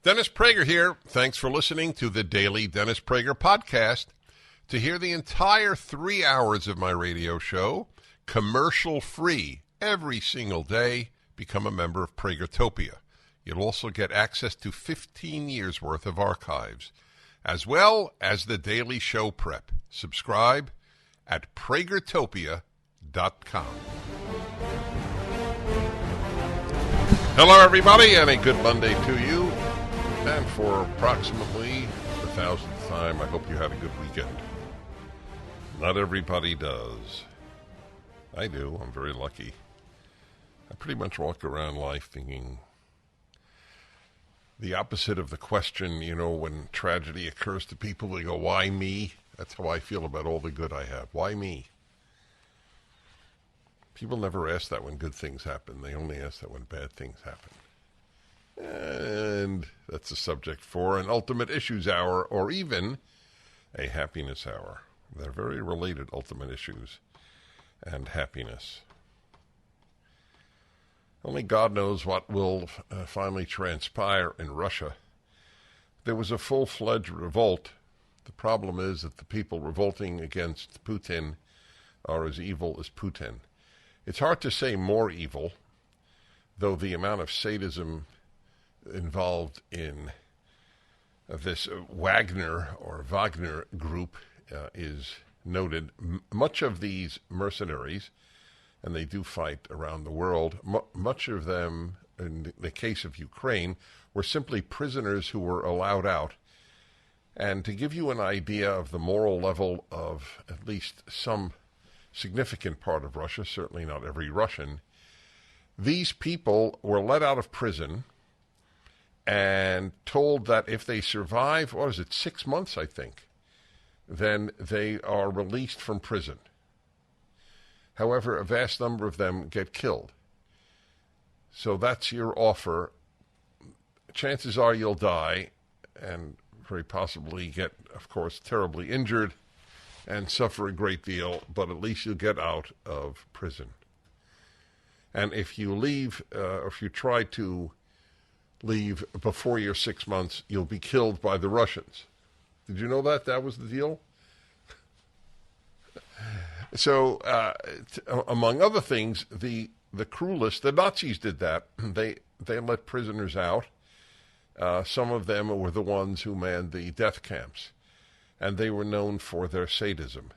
Dennis Prager here. Thanks for listening to the Daily Dennis Prager Podcast. To hear the entire 3 hours of my radio show, commercial-free, every single day, become a member of Pragertopia. You'll also get access to 15 years' worth of archives, as well as the daily show prep. Subscribe at Pragertopia.com. Hello, everybody, and a good Monday to you. And for approximately the 1,000th time, I hope you had a good weekend. Not everybody does. I do. I'm very lucky. I pretty much walk around life thinking the opposite of the question, when tragedy occurs to people, they go, why me? That's how I feel about all the good I have. Why me? People never ask that when good things happen. They only ask that when bad things happen. And that's a subject for an Ultimate Issues Hour or even a Happiness Hour. They're very related, ultimate issues and happiness. Only God knows what will finally transpire in Russia. There was a full-fledged revolt. The problem is that the people revolting against Putin are as evil as Putin. It's hard to say more evil, though the amount of sadism involved in this Wagner group is noted. Much of these mercenaries, and they do fight around the world, much of them, in the case of Ukraine, were simply prisoners who were allowed out. And to give you an idea of the moral level of at least some significant part of Russia, certainly not every Russian, these people were let out of prison and told that if they survive, 6 months, I think, then they are released from prison. However, a vast number of them get killed. So that's your offer. Chances are you'll die and very possibly get, of course, terribly injured and suffer a great deal, but at least you'll get out of prison. And if you leave, or if you try to leave before your 6 months, you'll be killed by the Russians. Did you know that? That was the deal? So, among other things, the cruelest, the Nazis did that. They let prisoners out. Some of them were the ones who manned the death camps, and they were known for their sadism.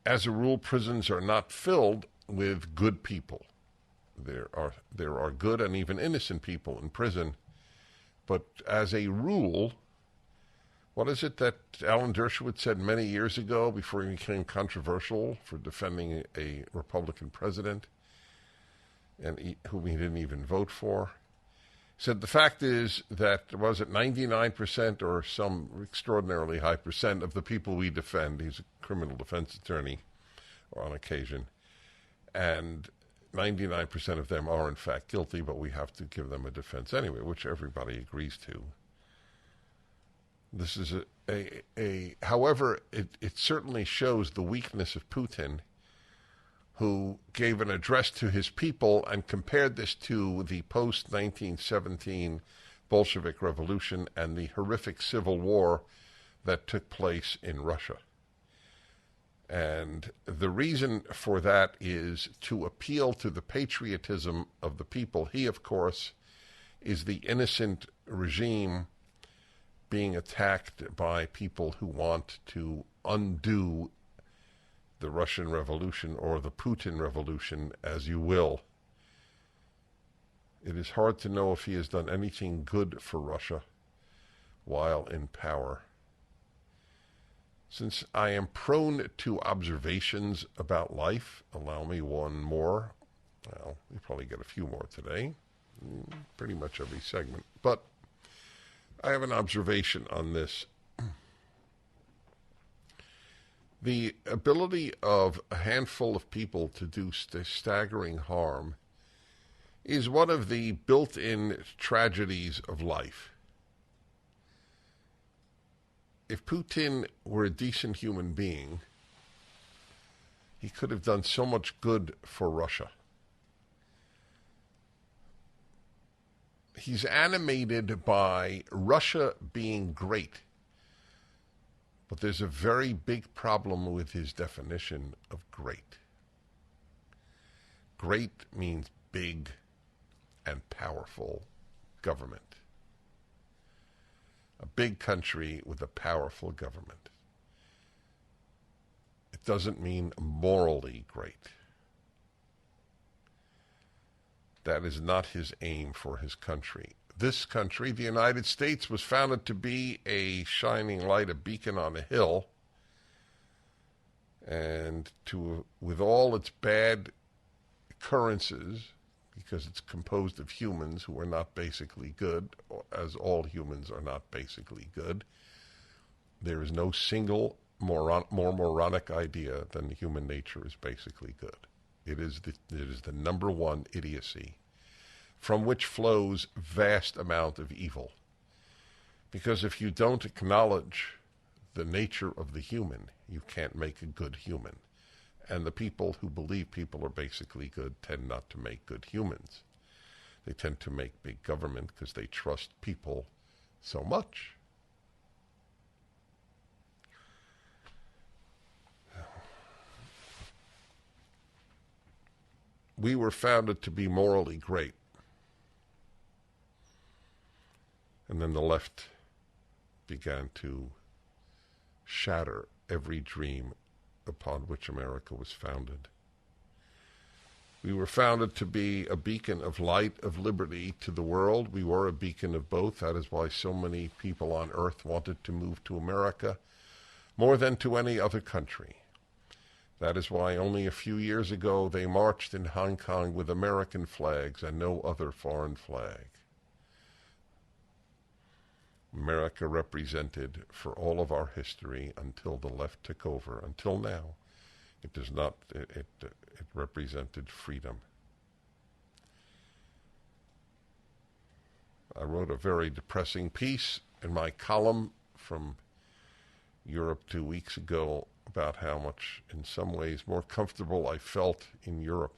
As a rule, prisons are not filled with good people. There are good and even innocent people in prison, but as a rule, what is it that Alan Dershowitz said many years ago before he became controversial for defending a Republican president, and whom he didn't even vote for? He said the fact is that, 99% or some extraordinarily high percent of the people we defend, he's a criminal defense attorney on occasion, and 99% of them are in fact guilty, but we have to give them a defense anyway, which everybody agrees to. This is however, it certainly shows the weakness of Putin, who gave an address to his people and compared this to the post-1917 Bolshevik Revolution and the horrific civil war that took place in Russia. And the reason for that is to appeal to the patriotism of the people. He, of course, is the innocent regime being attacked by people who want to undo the Russian Revolution, or the Putin Revolution, as you will. It is hard to know if he has done anything good for Russia while in power. Since I am prone to observations about life, allow me one more. Well, we probably get a few more today, pretty much every segment. But I have an observation on this. The ability of a handful of people to do staggering harm is one of the built-in tragedies of life. If Putin were a decent human being, he could have done so much good for Russia. He's animated by Russia being great. But there's a very big problem with his definition of great. Great means big and powerful government. A big country with a powerful government. It doesn't mean morally great. That is not his aim for his country. This country, the United States, was founded to be a shining light, a beacon on a hill, and with all its bad occurrences, because it's composed of humans who are not basically good, as all humans are not basically good, there is no single more moronic idea than human nature is basically good. It is the number one idiocy, from which flows vast amount of evil. Because if you don't acknowledge the nature of the human, you can't make a good human. And the people who believe people are basically good tend not to make good humans. They tend to make big government because they trust people so much. We were founded to be morally great. And then the left began to shatter every dream upon which America was founded. We were founded to be a beacon of light, of liberty to the world. We were a beacon of both. That is why so many people on earth wanted to move to America more than to any other country. That is why only a few years ago they marched in Hong Kong with American flags and no other foreign flag. America represented for all of our history until the left took over, until now. It represented freedom. I wrote a very depressing piece in my column from Europe 2 weeks ago about how much, in some ways, more comfortable I felt in Europe.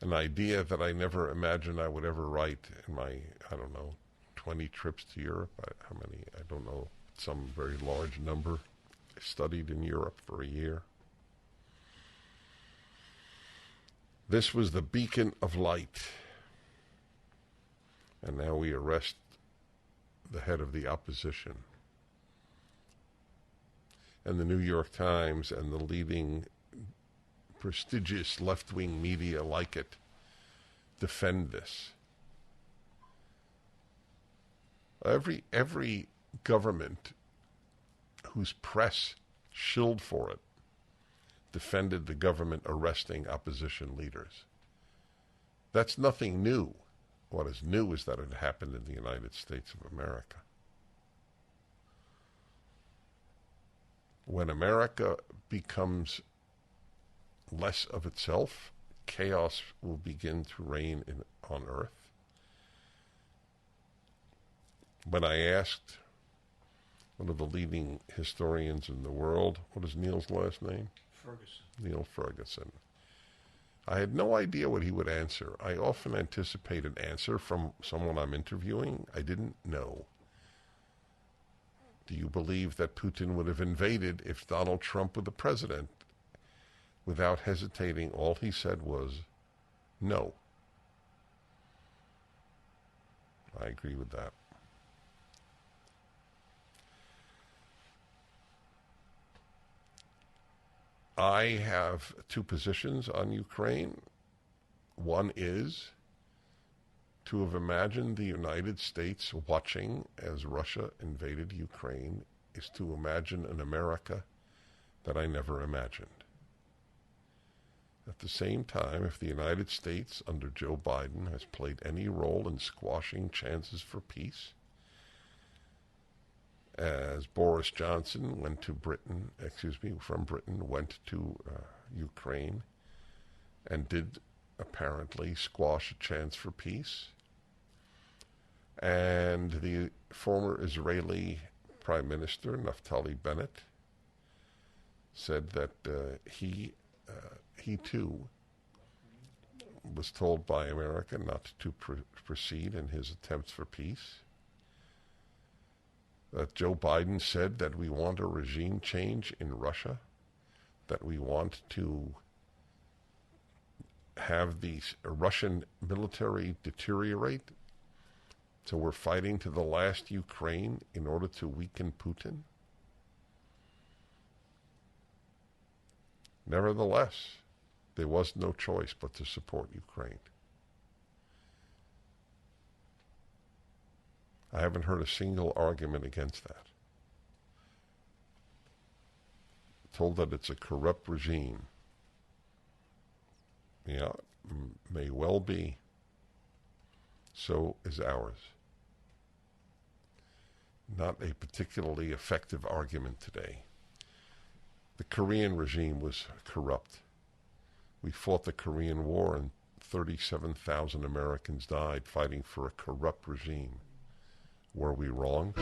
An idea that I never imagined I would ever write in my, 20 trips to Europe. How many? I don't know. Some very large number. I studied in Europe for a year. This was the beacon of light. And now we arrest the head of the opposition. And the New York Times and the leading prestigious left-wing media like it defend this. Every government whose press shilled for it defended the government arresting opposition leaders. That's nothing new. What is new is that it happened in the United States of America. When America becomes less of itself, chaos will begin to reign on earth. When I asked one of the leading historians in the world, what is Neil's last name? Ferguson. Neil Ferguson. I had no idea what he would answer. I often anticipate an answer from someone I'm interviewing. I didn't know. Do you believe that Putin would have invaded if Donald Trump were the president? Without hesitating, all he said was, no. I agree with that. I have two positions on Ukraine. One is to have imagined the United States watching as Russia invaded Ukraine is to imagine an America that I never imagined. At the same time, if the United States under Joe Biden has played any role in squashing chances for peace, as Boris Johnson went to from Britain, went to Ukraine and did apparently squash a chance for peace. And the former Israeli Prime Minister, Naftali Bennett, said that he too was told by America not to proceed in his attempts for peace. That Joe Biden said that we want a regime change in Russia, that we want to have the Russian military deteriorate, so we're fighting to the last Ukraine in order to weaken Putin. Nevertheless, there was no choice but to support Ukraine. I haven't heard a single argument against that. Told that it's a corrupt regime. Yeah, may well be. So is ours. Not a particularly effective argument today. The Korean regime was corrupt. We fought the Korean War and 37,000 Americans died fighting for a corrupt regime. Were we wrong?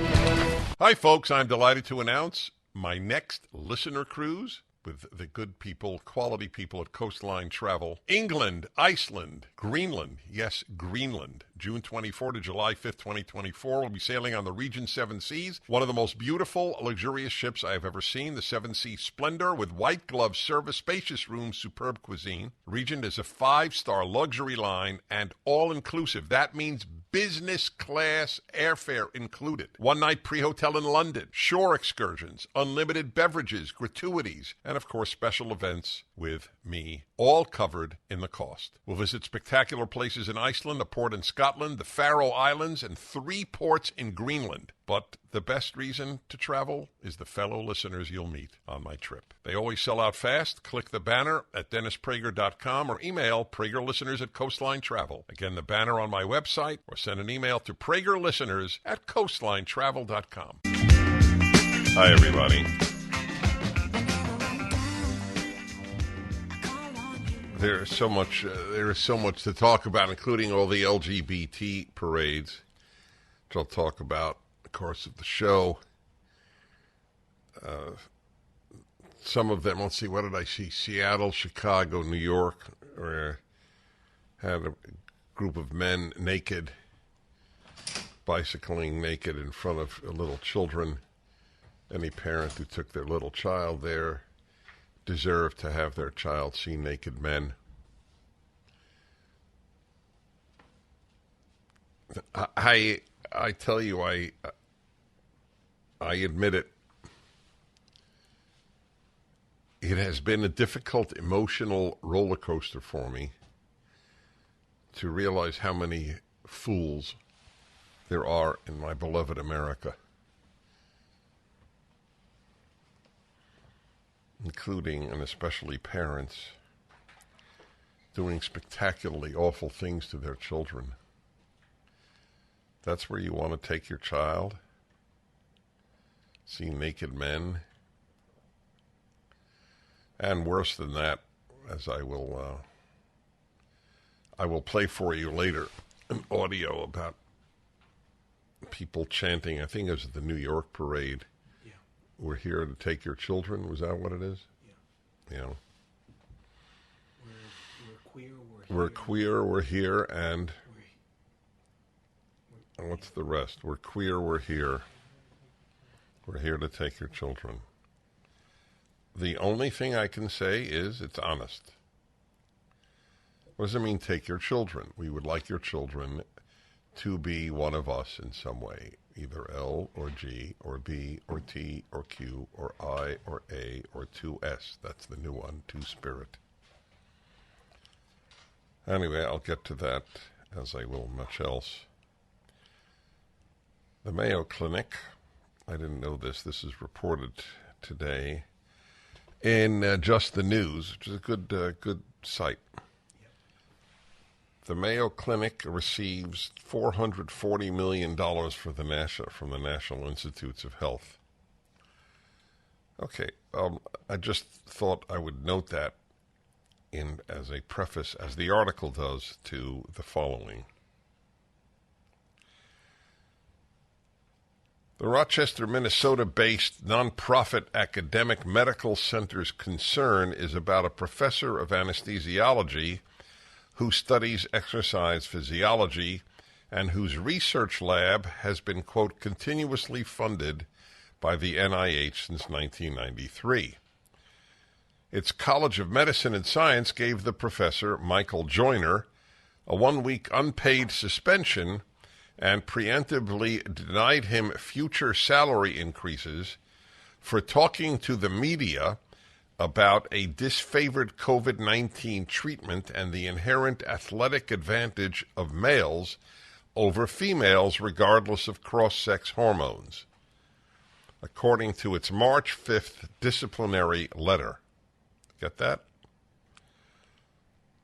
Hi, folks. I'm delighted to announce my next listener cruise with the good people, quality people at Coastline Travel. England, Iceland, Greenland. Yes, Greenland. June 24 to July 5th, 2024. We'll be sailing on the Regent Seven Seas, one of the most beautiful, luxurious ships I have ever seen. The Seven Seas Splendor with white glove service, spacious rooms, superb cuisine. Regent is a 5-star luxury line and all-inclusive. That means business class airfare included. One-night pre-hotel in London, shore excursions, unlimited beverages, gratuities, and of course special events with me, all covered in the cost. We'll visit spectacular places in Iceland, a port in Scotland, the Faroe Islands, and 3 ports in Greenland. But the best reason to travel is the fellow listeners you'll meet on my trip. They always sell out fast. Click the banner at DennisPrager.com or email PragerListeners@Coastline Travel. Again, the banner on my website, or send an email to PragerListeners@CoastlineTravel.com. Hi, everybody. There is so much to talk about, including all the LGBT parades, which I'll talk about in the course of the show. Some of them, let's see, what did I see? Seattle, Chicago, New York, where had a group of men naked, bicycling naked in front of little children. Any parent who took their little child there deserve to have their child see naked men. I tell you, I admit it. It has been a difficult emotional roller coaster for me to realize how many fools there are in my beloved America, including and especially parents doing spectacularly awful things to their children. That's where you want to take your child? See naked men? And worse than that, as I will play for you later, an audio about people chanting, I think it was at the New York parade. Yeah. We're here to take your children. Was that what it is? Yeah. Yeah. We're queer, we're here, and what's the rest? We're queer, we're here. We're here to take your children. The only thing I can say is it's honest. What does it mean, take your children? We would like your children to be one of us in some way, either L or G or B or T or Q or I or A or 2S. That's the new one, Two-Spirit. Anyway, I'll get to that, as I will much else. The Mayo Clinic, I didn't know this is reported today in Just the News, which is a good site. The Mayo Clinic receives $440 million from the National Institutes of Health. Okay, I just thought I would note that as a preface, as the article does, to the following. The Rochester, Minnesota-based nonprofit academic medical center's concern is about a professor of anesthesiology who studies exercise physiology and whose research lab has been, quote, continuously funded by the NIH since 1993. Its College of Medicine and Science gave the professor, Michael Joyner, a 1-week unpaid suspension and preemptively denied him future salary increases for talking to the media about a disfavored COVID-19 treatment and the inherent athletic advantage of males over females regardless of cross-sex hormones, according to its March 5th disciplinary letter. Get that?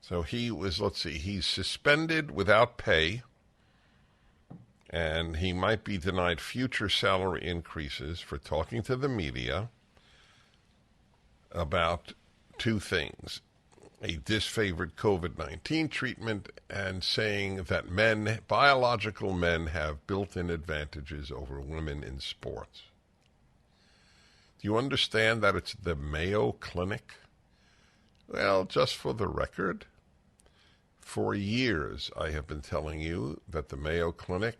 So he was, he's suspended without pay, and he might be denied future salary increases for talking to the media about two things: a disfavored COVID-19 treatment and saying that biological men, have built-in advantages over women in sports. Do you understand that it's the Mayo Clinic? Well, just for the record, for years I have been telling you that the Mayo Clinic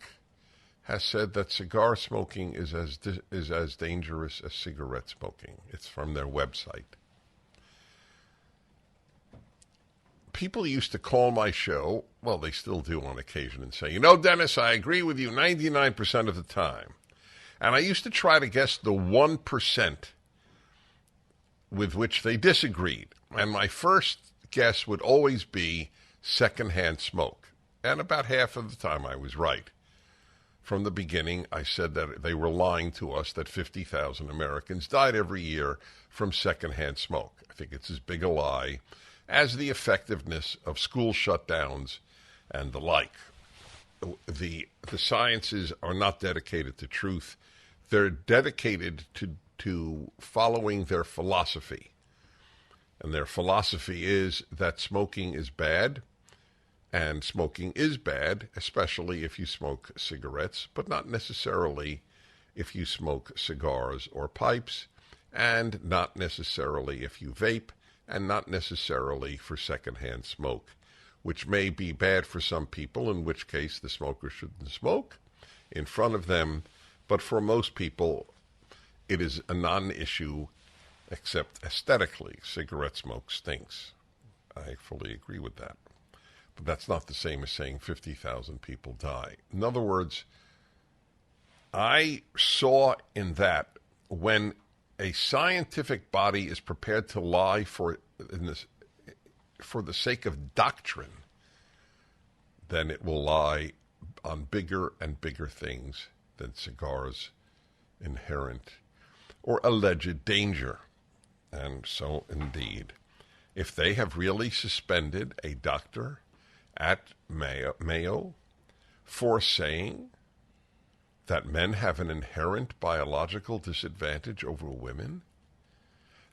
has said that cigar smoking is as dangerous as cigarette smoking. It's from their website. People used to call my show, well, they still do on occasion, and say, Dennis, I agree with you 99% of the time. And I used to try to guess the 1% with which they disagreed. And my first guess would always be secondhand smoke. And about half of the time I was right. From the beginning, I said that they were lying to us that 50,000 Americans died every year from secondhand smoke. I think it's as big a lie as the effectiveness of school shutdowns and the like. The sciences are not dedicated to truth. They're dedicated to following their philosophy. And their philosophy is that smoking is bad, and smoking is bad, especially if you smoke cigarettes, but not necessarily if you smoke cigars or pipes, and not necessarily if you vape, and not necessarily for secondhand smoke, which may be bad for some people, in which case the smoker shouldn't smoke in front of them. But for most people, it is a non-issue, except aesthetically. Cigarette smoke stinks. I fully agree with that. But that's not the same as saying 50,000 people die. In other words, I saw in that when a scientific body is prepared to lie for the sake of doctrine, then it will lie on bigger and bigger things than cigars' inherent or alleged danger. And so, indeed, if they have really suspended a doctor at Mayo for saying that men have an inherent biological disadvantage over women,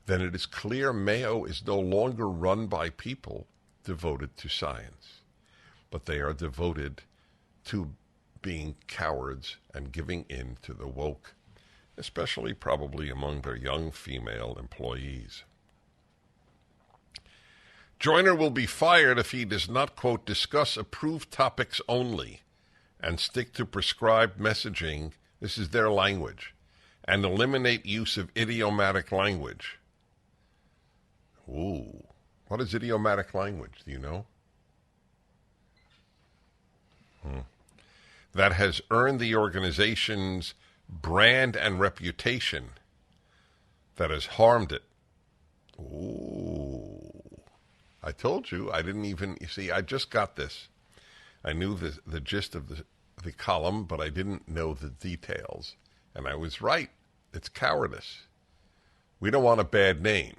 then it is clear Mayo is no longer run by people devoted to science, but they are devoted to being cowards and giving in to the woke, especially probably among their young female employees. Joyner will be fired if he does not, quote, discuss approved topics only and stick to prescribed messaging, this is their language, and eliminate use of idiomatic language. Ooh, what is idiomatic language? Do you know? That has earned the organization's brand and reputation, that has harmed it. Ooh. I told you, I didn't even, you see, I just got this. I knew the gist of the column, but I didn't know the details. And I was right. It's cowardice. We don't want a bad name.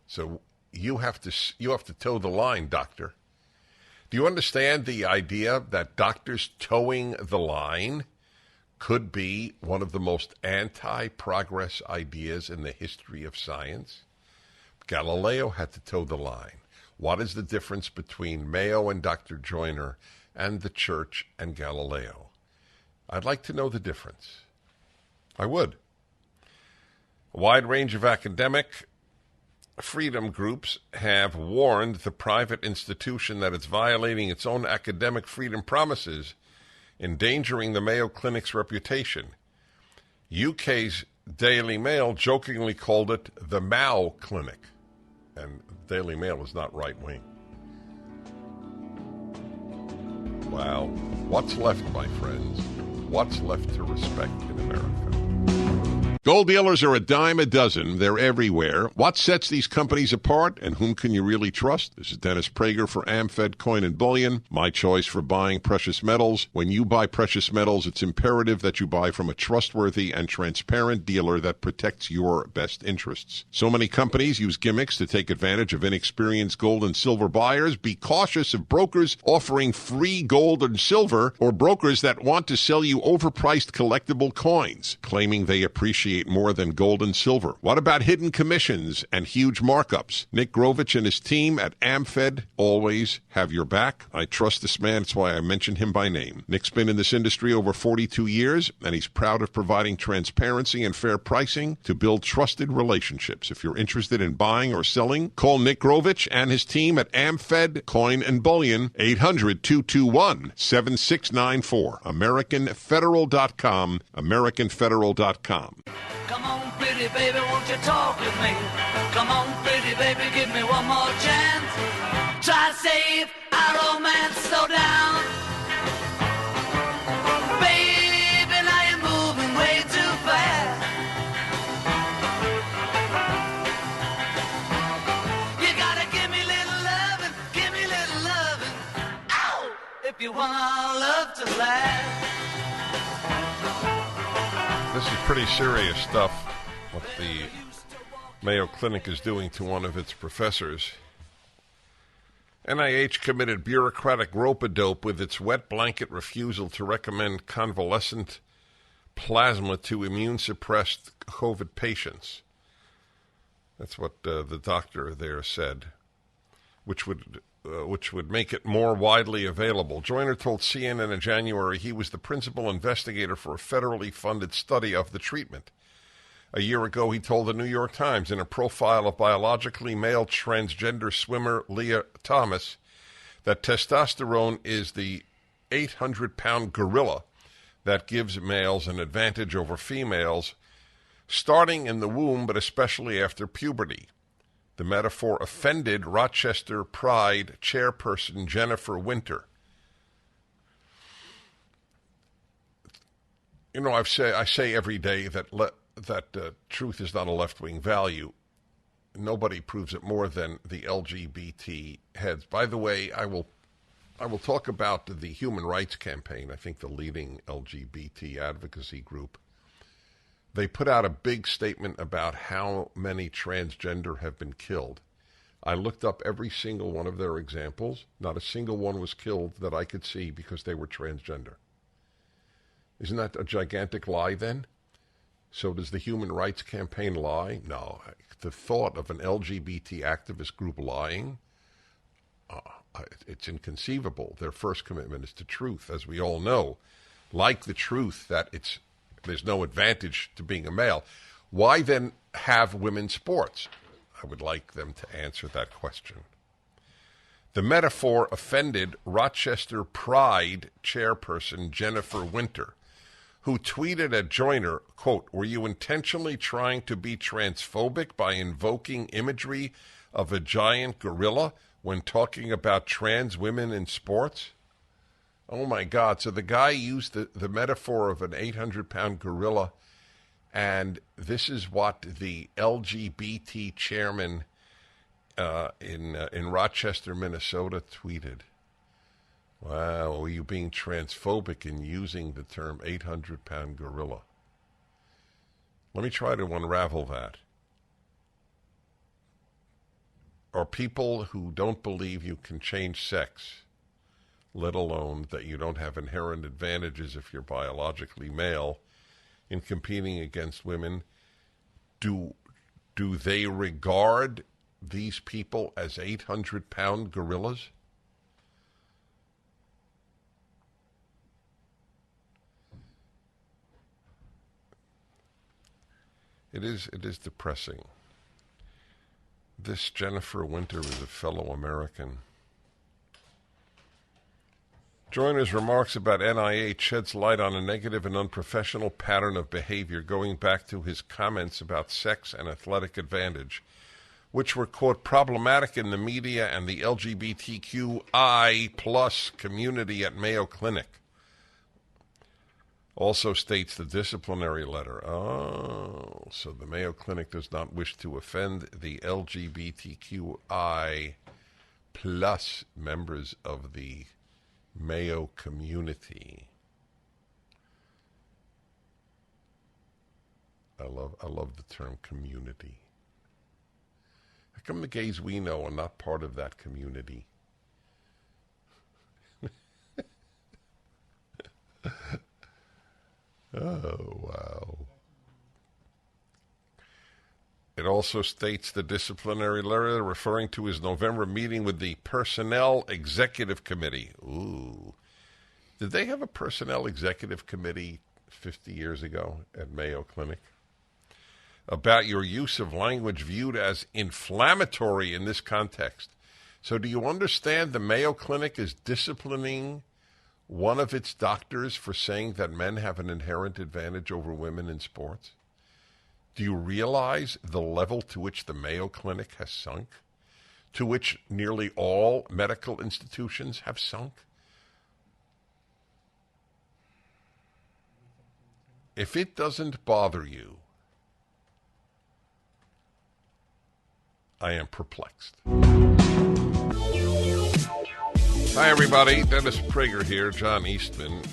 So you have to toe the line, doctor. Do you understand the idea that doctors towing the line could be one of the most anti-progress ideas in the history of science? Galileo had to toe the line. What is the difference between Mayo and Dr. Joyner and the church and Galileo? I'd like to know the difference. I would. A wide range of academic freedom groups have warned the private institution that it's violating its own academic freedom promises, endangering the Mayo Clinic's reputation. UK's Daily Mail jokingly called it the Mao Clinic, and Daily Mail is not right-wing. Wow. What's left, my friends? What's left to respect in America? Gold dealers are a dime a dozen. They're everywhere. What sets these companies apart, and whom can you really trust? This is Dennis Prager for AmFed Coin and Bullion, my choice for buying precious metals. When you buy precious metals, it's imperative that you buy from a trustworthy and transparent dealer that protects your best interests. So many companies use gimmicks to take advantage of inexperienced gold and silver buyers. Be cautious of brokers offering free gold and silver, or brokers that want to sell you overpriced collectible coins, claiming they appreciate more than gold and silver. What about hidden commissions and huge markups? Nick Grovich and his team at AmFed always have your back. I trust this man. That's why I mention him by name. Nick's been in this industry over 42 years, and he's proud of providing transparency and fair pricing to build trusted relationships. If you're interested in buying or selling, call Nick Grovich and his team at AmFed Coin and Bullion, 800-221-7694. AmericanFederal.com, AmericanFederal.com. Come on, pretty baby, won't you talk with me? Come on, pretty baby, give me one more chance. Try to save our romance, slow down. Baby, now you're moving way too fast. You gotta give me little lovin', ow, if you want our love to last. This is pretty serious stuff, what the Mayo Clinic is doing to one of its professors. NIH committed bureaucratic rope-a-dope with its wet blanket refusal to recommend convalescent plasma to immune-suppressed COVID patients. That's what the doctor there said, which would make it more widely available. Joyner told CNN in January he was the principal investigator for a federally funded study of the treatment. A year ago, he told the New York Times in a profile of biologically male transgender swimmer Leah Thomas that testosterone is the 800-pound gorilla that gives males an advantage over females, starting in the womb, but especially after puberty. The metaphor offended Rochester Pride chairperson Jennifer Winter. You know, I say every day that truth is not a left-wing value. Nobody proves it more than the LGBT heads. By the way, I will talk about the Human Rights Campaign, I think the leading LGBT advocacy group. They put out a big statement about how many transgender have been killed. I looked up every single one of their examples. Not a single one was killed that I could see because they were transgender. Isn't that a gigantic lie then? So does the Human Rights Campaign lie? No. The thought of an LGBT activist group lying, it's inconceivable. Their first commitment is to truth, as we all know. Like the truth that there's no advantage to being a male. Why then have women's sports? I would like them to answer that question. The metaphor offended Rochester Pride chairperson Jennifer Winter, who tweeted at Joyner, quote, "Were you intentionally trying to be transphobic by invoking imagery of a giant gorilla when talking about trans women in sports?" Oh, my God. So the guy used the metaphor of an 800-pound gorilla, and this is what the LGBT chairman in Rochester, Minnesota tweeted. Wow, were you being transphobic in using the term 800-pound gorilla? Let me try to unravel that. Are people who don't believe you can change sex, let alone that you don't have inherent advantages if you're biologically male in competing against women, do they regard these people as 800-pound gorillas? It is depressing. this Jennifer Winter is a fellow American. Joyner's remarks about NIH sheds light on a negative and unprofessional pattern of behavior going back to his comments about sex and athletic advantage, which were, quote, problematic in the media and the LGBTQI plus community at Mayo Clinic. Also states the disciplinary letter. Oh, so the Mayo Clinic does not wish to offend the LGBTQI plus members of the Mayo community. I love the term community. How come the gays we know are not part of that community? Oh, wow. It also states the disciplinary letter referring to his November meeting with the Personnel Executive Committee. Ooh. Did they have a Personnel Executive Committee 50 years ago at Mayo Clinic? About your use of language viewed as inflammatory in this context. So do you understand the Mayo Clinic is disciplining one of its doctors for saying that men have an inherent advantage over women in sports? Do you realize the level to which the Mayo Clinic has sunk? To which nearly all medical institutions have sunk? If it doesn't bother you, I am perplexed. Hi, everybody. Dennis Prager here. John Eastman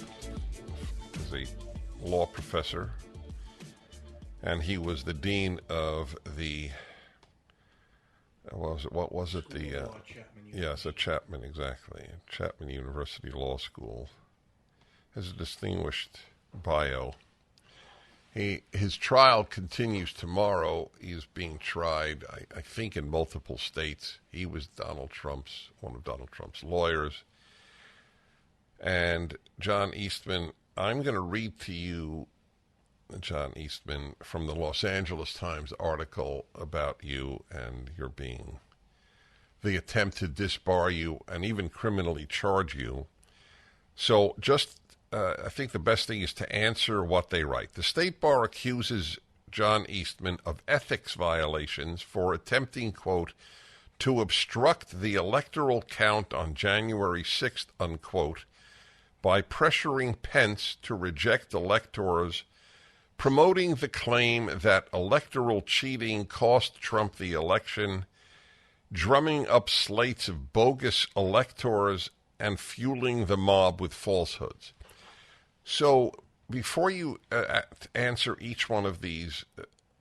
is a law professor, and he was the dean of the, what was it? Yes, at Chapman, exactly. Chapman University Law School. Has a distinguished bio. His trial continues tomorrow. He is being tried, I think, in multiple states. He was one of Donald Trump's lawyers. And John Eastman, I'm going to read to you, John Eastman, from the Los Angeles Times article about you and the attempt to disbar you and even criminally charge you. So I think the best thing is to answer what they write. The State Bar accuses John Eastman of ethics violations for attempting, quote, to obstruct the electoral count on January 6th, unquote, by pressuring Pence to reject electors, promoting the claim that electoral cheating cost Trump the election, drumming up slates of bogus electors, and fueling the mob with falsehoods. So before you answer each one of these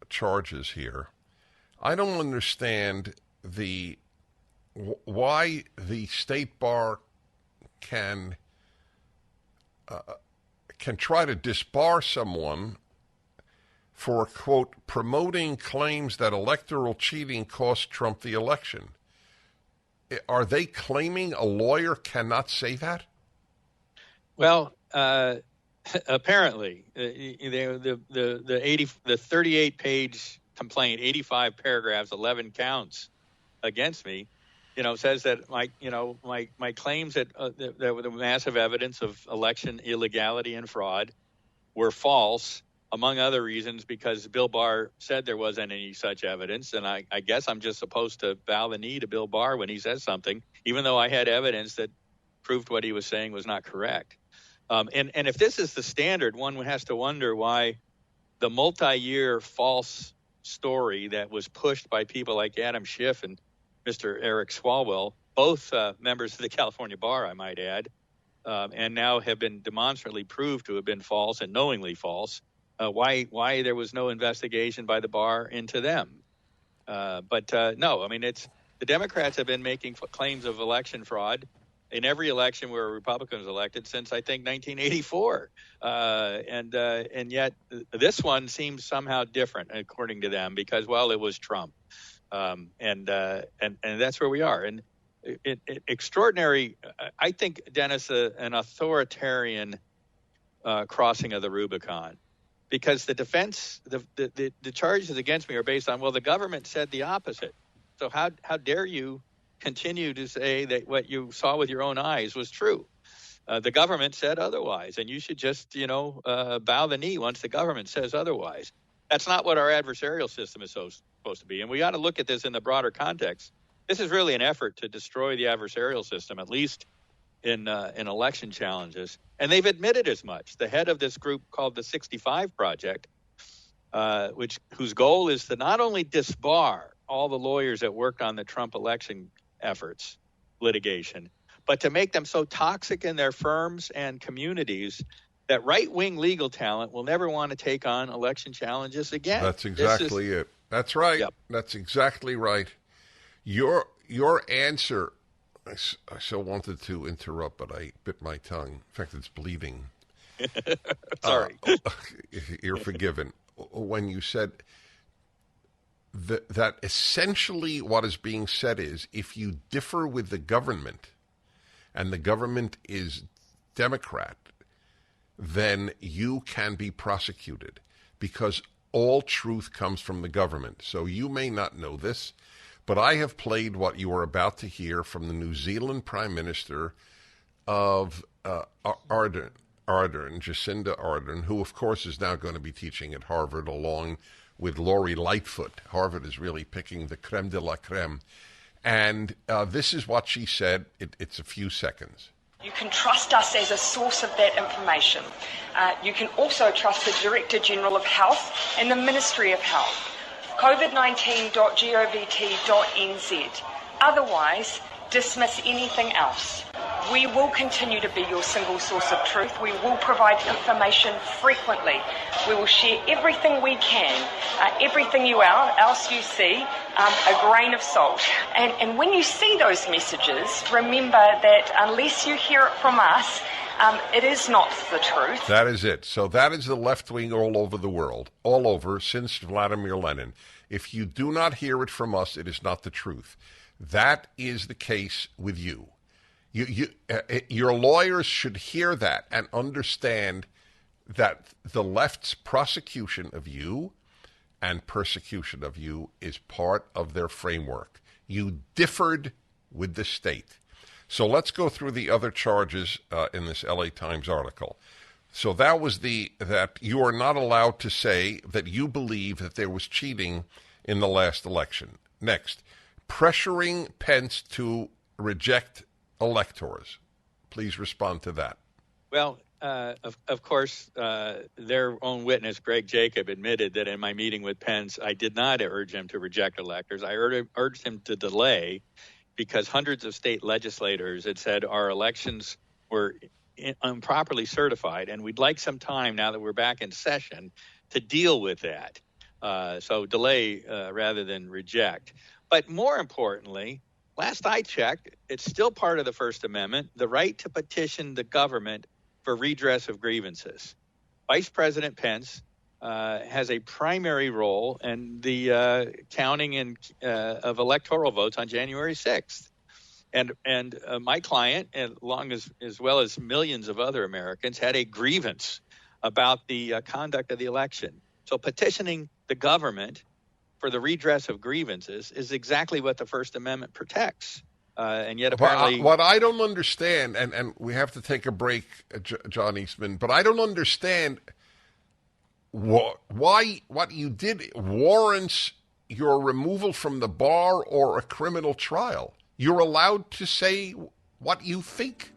charges here, I don't understand why the State Bar can try to disbar someone for, quote, promoting claims that electoral cheating cost Trump the election. Are they claiming a lawyer cannot say that? Well, apparently, the 38-page complaint, 85 paragraphs, 11 counts against me, says that my claims that the massive evidence of election illegality and fraud were false, among other reasons, because Bill Barr said there wasn't any such evidence, and I guess I'm just supposed to bow the knee to Bill Barr when he says something, even though I had evidence that proved what he was saying was not correct. And if this is the standard, one has to wonder why the multi-year false story that was pushed by people like Adam Schiff and Mr. Eric Swalwell, both members of the California Bar, I might add, and now have been demonstrably proved to have been false and knowingly false, why there was no investigation by the bar into them. But no, I mean, the Democrats have been making claims of election fraud in every election where a Republican was elected since, I think, 1984. And yet this one seems somehow different, according to them, because, well, it was Trump. And that's where we are. And extraordinary, I think, Dennis, an authoritarian crossing of the Rubicon. Because the defense, the charges against me are based on, well, the government said the opposite. So how dare you continue to say that what you saw with your own eyes was true? The government said otherwise, and you should just, bow the knee once the government says otherwise. That's not what our adversarial system is supposed to be, and we got to look at this in the broader context. This is really an effort to destroy the adversarial system, at least in election challenges, and they've admitted as much. The head of this group called the 65 Project, whose goal is to not only disbar all the lawyers that worked on the Trump election efforts, litigation, but to make them so toxic in their firms and communities that right-wing legal talent will never want to take on election challenges again. That's exactly it. That's right. Yep. That's exactly right. Your answer, I so wanted to interrupt, but I bit my tongue. In fact, it's bleeding. Sorry. You're forgiven. When you said that essentially what is being said is, if you differ with the government, and the government is Democrat, then you can be prosecuted because all truth comes from the government. So you may not know this, but I have played what you are about to hear from the New Zealand Prime Minister of Ardern, Jacinda Ardern, who, of course, is now going to be teaching at Harvard along with Lori Lightfoot. Harvard is really picking the creme de la creme. And this is what she said. It's a few seconds. You can trust us as a source of that information. You can also trust the Director General of Health and the Ministry of Health. covid19.govt.nz. Otherwise, dismiss anything else. We will continue to be your single source of truth. We will provide information frequently. We will share everything we can, everything else you see, a grain of salt. And when you see those messages, remember that unless you hear it from us, it is not the truth. That is it. So that is the left wing all over the world, all over, since Vladimir Lenin. If you do not hear it from us, it is not the truth. That is the case with you. Your lawyers should hear that and understand that the left's prosecution of you and persecution of you is part of their framework. You differed with the state. So let's go through the other charges in this LA Times article. So that was that you are not allowed to say that you believe that there was cheating in the last election. Next, pressuring Pence to reject electors. Please respond to that. Well, of course, their own witness, Greg Jacob, admitted that in my meeting with Pence, I did not urge him to reject electors. I urged him to delay because hundreds of state legislators had said our elections were improperly certified, and we'd like some time now that we're back in session to deal with that. So delay rather than reject. But more importantly, last I checked, it's still part of the First Amendment, the right to petition the government for redress of grievances. Vice President Pence has a primary role in the counting of electoral votes on January 6th. And my client, as well as millions of other Americans, had a grievance about the conduct of the election. So petitioning the government for the redress of grievances is exactly what the First Amendment protects. And yet apparently... What I don't understand, and we have to take a break, John Eastman, but I don't understand why what you did warrants your removal from the bar or a criminal trial. You're allowed to say what you think.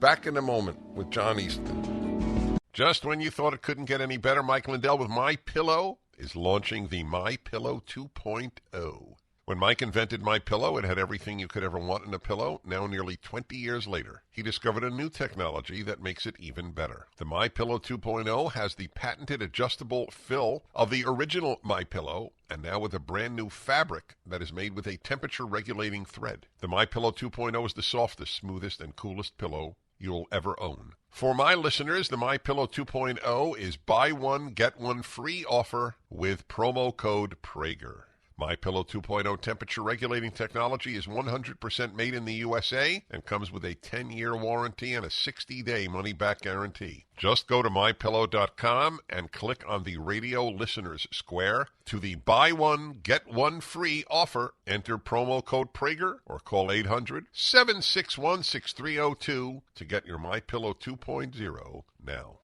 Back in a moment with John Eastman. Just when you thought it couldn't get any better, Mike Lindell with MyPillow is launching the MyPillow 2.0. When Mike invented MyPillow, it had everything you could ever want in a pillow. Now, nearly 20 years later, he discovered a new technology that makes it even better. The MyPillow 2.0 has the patented adjustable fill of the original MyPillow, and now with a brand new fabric that is made with a temperature-regulating thread. The MyPillow 2.0 is the softest, smoothest, and coolest pillow you'll ever own. For my listeners, the MyPillow 2.0 is buy one, get one free offer with promo code Prager. MyPillow 2.0 temperature regulating technology is 100% made in the USA and comes with a 10-year warranty and a 60-day money-back guarantee. Just go to MyPillow.com and click on the radio listeners square to the buy one, get one free offer. Enter promo code Prager or call 800-761-6302 to get your MyPillow 2.0 now.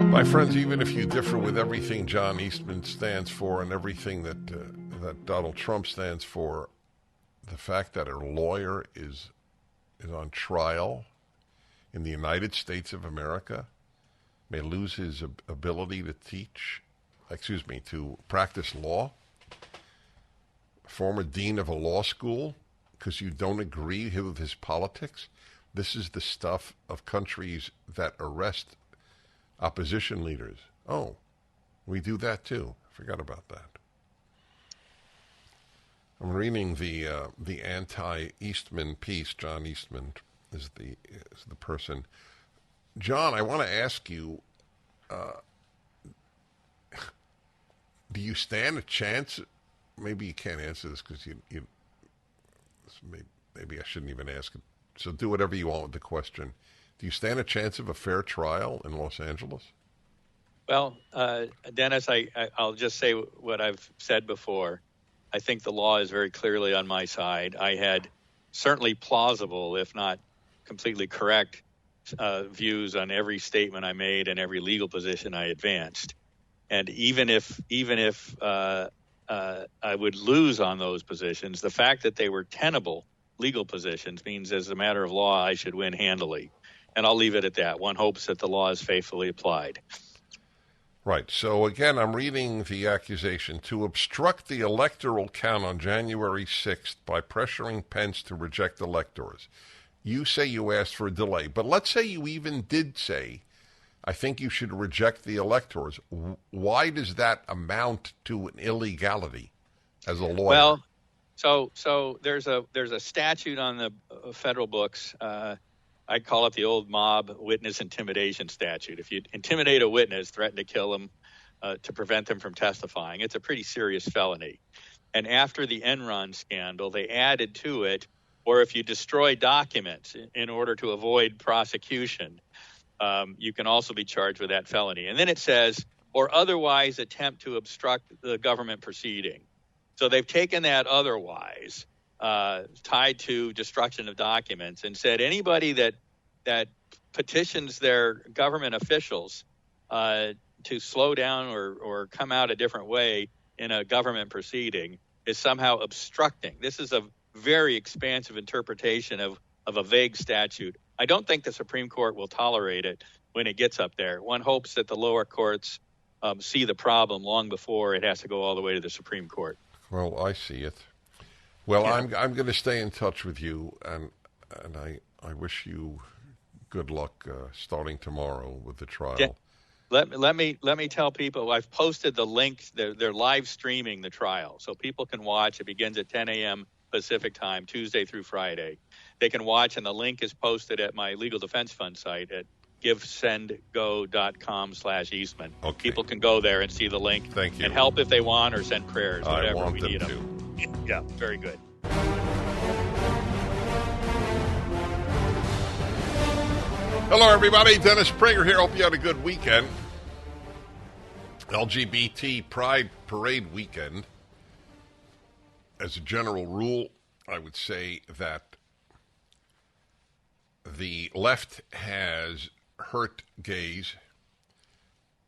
My friends, even if you differ with everything John Eastman stands for and everything that Donald Trump stands for, the fact that a lawyer is on trial in the United States of America may lose his ability to to practice law, former dean of a law school, because you don't agree with his politics. This is the stuff of countries that arrest opposition leaders. Oh, we do that too. I forgot about that. I'm reading the anti-Eastman piece. John Eastman is the person. John, I want to ask you, do you stand a chance? Maybe you can't answer this because maybe I shouldn't even ask it. So do whatever you want with the question. Do you stand a chance of a fair trial in Los Angeles? Well, Dennis, I'll just say what I've said before. I think the law is very clearly on my side. I had certainly plausible, if not completely correct, views on every statement I made and every legal position I advanced. And even if I would lose on those positions, the fact that they were tenable legal positions means as a matter of law, I should win handily. And I'll leave it at that. One hopes that the law is faithfully applied. Right. So, again, I'm reading the accusation. To obstruct the electoral count on January 6th by pressuring Pence to reject electors. You say you asked for a delay. But let's say you even did say, I think you should reject the electors. Why does that amount to an illegality as a lawyer? Well, so there's a statute on the federal books. I call it the old mob witness intimidation statute. If you intimidate a witness, threaten to kill them to prevent them from testifying, it's a pretty serious felony. And after the Enron scandal, they added to it, or if you destroy documents in order to avoid prosecution, you can also be charged with that felony. And then it says, or otherwise attempt to obstruct the government proceeding. So they've taken that otherwise tied to destruction of documents and said anybody that petitions their government officials to slow down or come out a different way in a government proceeding is somehow obstructing. This is a very expansive interpretation of a vague statute. I don't think the Supreme Court will tolerate it when it gets up there. One hopes that the lower courts see the problem long before it has to go all the way to the Supreme Court. Well, I see it. Well, Yeah. I'm going to stay in touch with you, and I wish you good luck starting tomorrow with the trial. Yeah. Let me tell people I've posted the link. They're live streaming the trial, so people can watch. It begins at 10 a.m. Pacific time, Tuesday through Friday. They can watch, and the link is posted at my Legal Defense Fund site at givesendgo.com/Eastman. Okay. People can go there and see the link. Thank you. And help if they want or send prayers, whatever I want we them need to. them. Yeah, very good. Hello, everybody. Dennis Prager here. Hope you had a good weekend. LGBT Pride Parade weekend. As a general rule, I would say that the left has hurt gays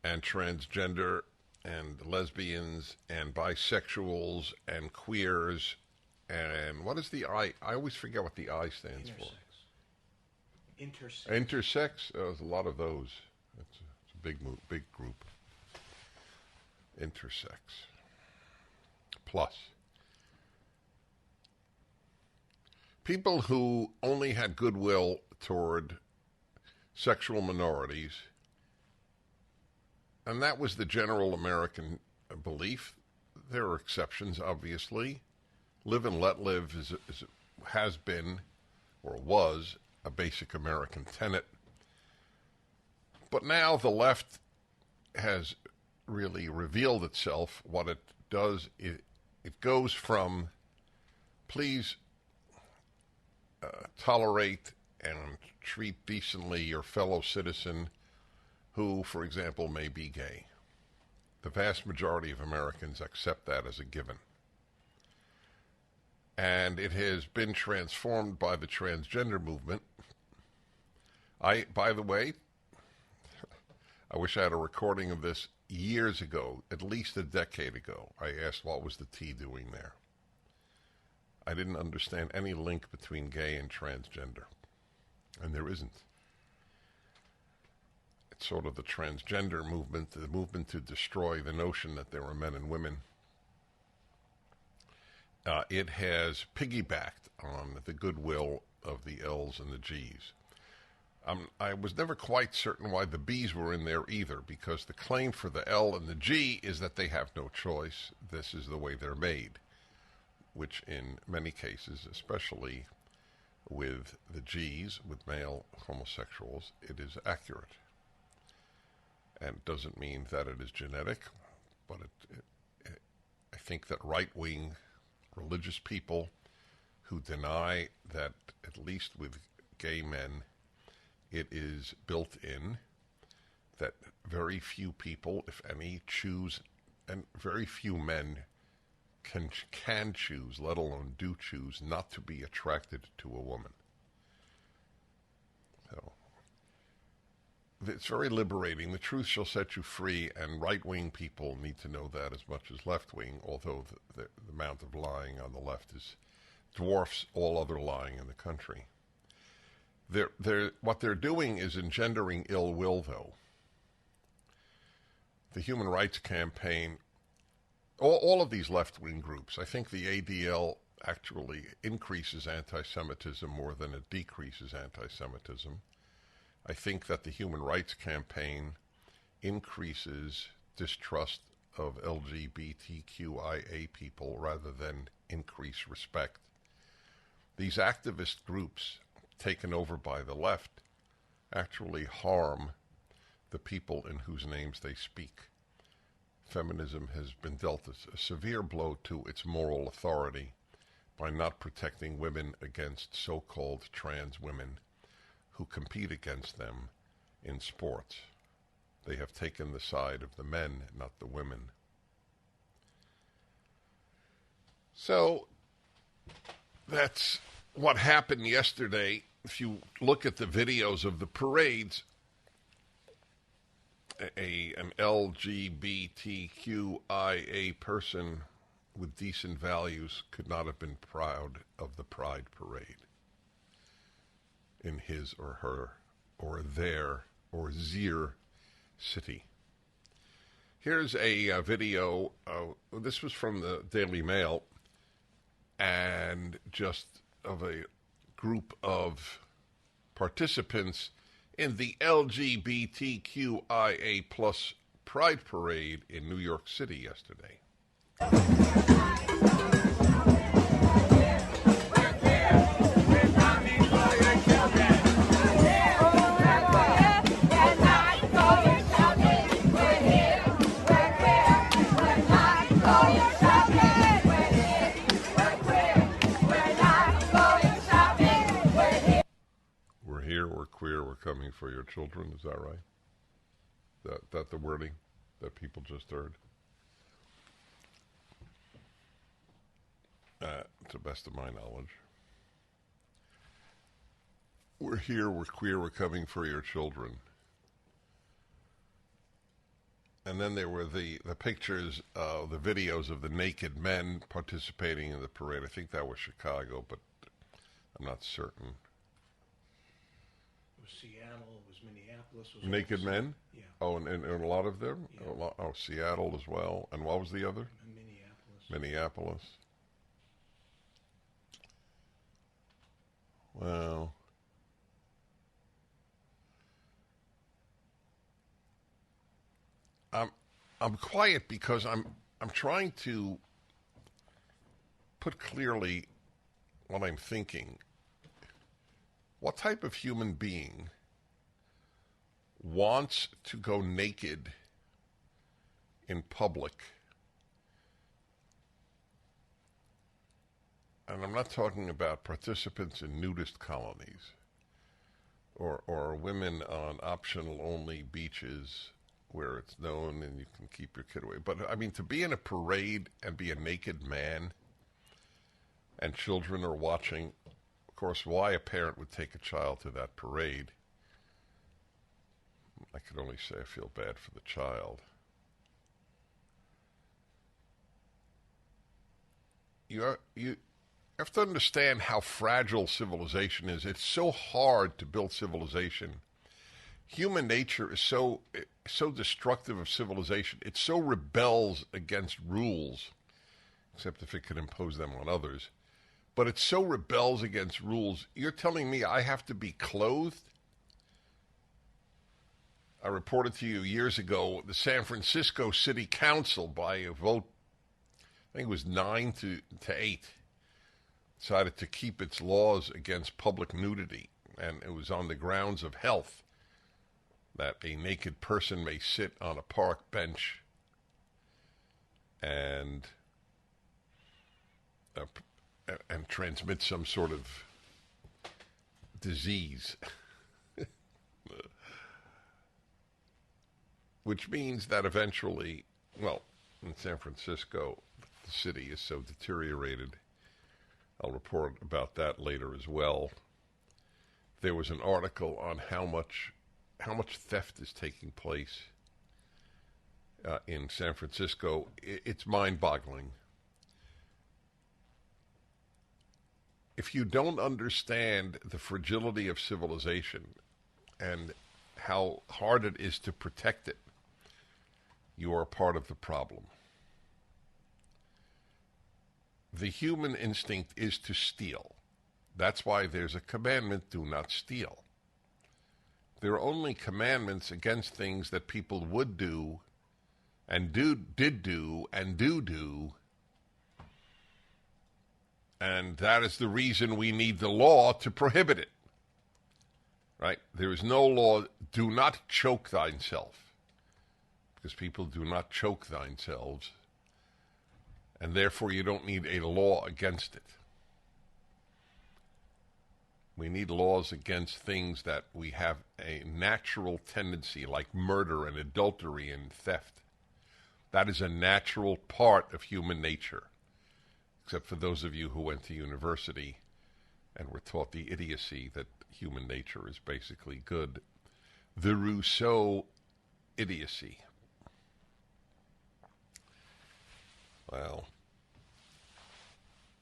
and transgender and lesbians and bisexuals and queers and what is the I? I always forget what the I stands for. Intersex. There's a lot of those. It's a big group. Intersex. Plus. People who only had goodwill toward sexual minorities, and that was the general American belief. There are exceptions, obviously. Live and let live has been, or was, a basic American tenet. But now the left has really revealed itself. What it does, it goes from please tolerate and treat decently your fellow citizen who, for example, may be gay. The vast majority of Americans accept that as a given. And it has been transformed by the transgender movement. By the way, I wish I had a recording of this years ago, at least a decade ago. I asked what was the T doing there. I didn't understand any link between gay and transgender. And there isn't. It's sort of the transgender movement, the movement to destroy the notion that there were men and women. It has piggybacked on the goodwill of the L's and the G's. I was never quite certain why the B's were in there either, because the claim for the L and the G is that they have no choice. This is the way they're made, which in many cases, especially with the G's, with male homosexuals, it is accurate. And it doesn't mean that it is genetic, but I think that right-wing religious people who deny that, at least with gay men, it is built in that very few people, if any, choose, and very few men can choose, let alone do choose, not to be attracted to a woman. So it's very liberating. The truth shall set you free, and right-wing people need to know that as much as left-wing, although the amount of lying on the left dwarfs all other lying in the country. What they're doing is engendering ill will, though. The Human Rights Campaign, all of these left-wing groups, I think the ADL actually increases anti-Semitism more than it decreases anti-Semitism. I think that the Human Rights Campaign increases distrust of LGBTQIA people rather than increase respect. These activist groups, taken over by the left, actually harm the people in whose names they speak. Feminism has been dealt a severe blow to its moral authority by not protecting women against so-called trans women who compete against them in sports. They have taken the side of the men, not the women. So that's what happened yesterday. If you look at the videos of the parades, an LGBTQIA person with decent values could not have been proud of the Pride Parade in his or her or their or their city. Here's a video. This was from the Daily Mail, and just of a group of participants in the LGBTQIA plus Pride Parade in New York City yesterday. We're queer, we're coming for your children. Is that right? That the wording that people just heard? To the best of my knowledge. We're here, we're queer, we're coming for your children. And then there were the pictures, the videos of the naked men participating in the parade. I think that was Chicago, but I'm not certain. Seattle, it was Minneapolis. Naked men? Yeah. Oh, and a lot of them? Yeah. Seattle as well. And what was the other? Minneapolis. Well, I'm quiet because I'm trying to put clearly what I'm thinking. What type of human being wants to go naked in public, and I'm not talking about participants in nudist colonies or women on optional-only beaches where it's known and you can keep your kid away. But, I mean, to be in a parade and be a naked man and children are watching, of course, why a parent would take a child to that parade, I can only say I feel bad for the child. You have to understand how fragile civilization is. It's so hard to build civilization. Human nature is so destructive of civilization. It so rebels against rules, except if it can impose them on others. But it so rebels against rules. You're telling me I have to be clothed? I reported to you years ago, the San Francisco City Council, by a vote, I think it was 9 to 8, decided to keep its laws against public nudity. And it was on the grounds of health, that a naked person may sit on a park bench and transmit some sort of disease. Which means that eventually, well, in San Francisco, the city is so deteriorated. I'll report about that later as well. There was an article on how much theft is taking place in San Francisco. It's mind-boggling. If you don't understand the fragility of civilization and how hard it is to protect it, you are part of the problem. The human instinct is to steal. That's why there's a commandment, do not steal. There are only commandments against things that people would do and did do and do. And that is the reason we need the law to prohibit it. Right? There is no law, do not choke thyself. Because people do not choke themselves. And therefore you don't need a law against it. We need laws against things that we have a natural tendency, like murder and adultery and theft. That is a natural part of human nature. Except for those of you who went to university and were taught the idiocy that human nature is basically good. The Rousseau idiocy. Well,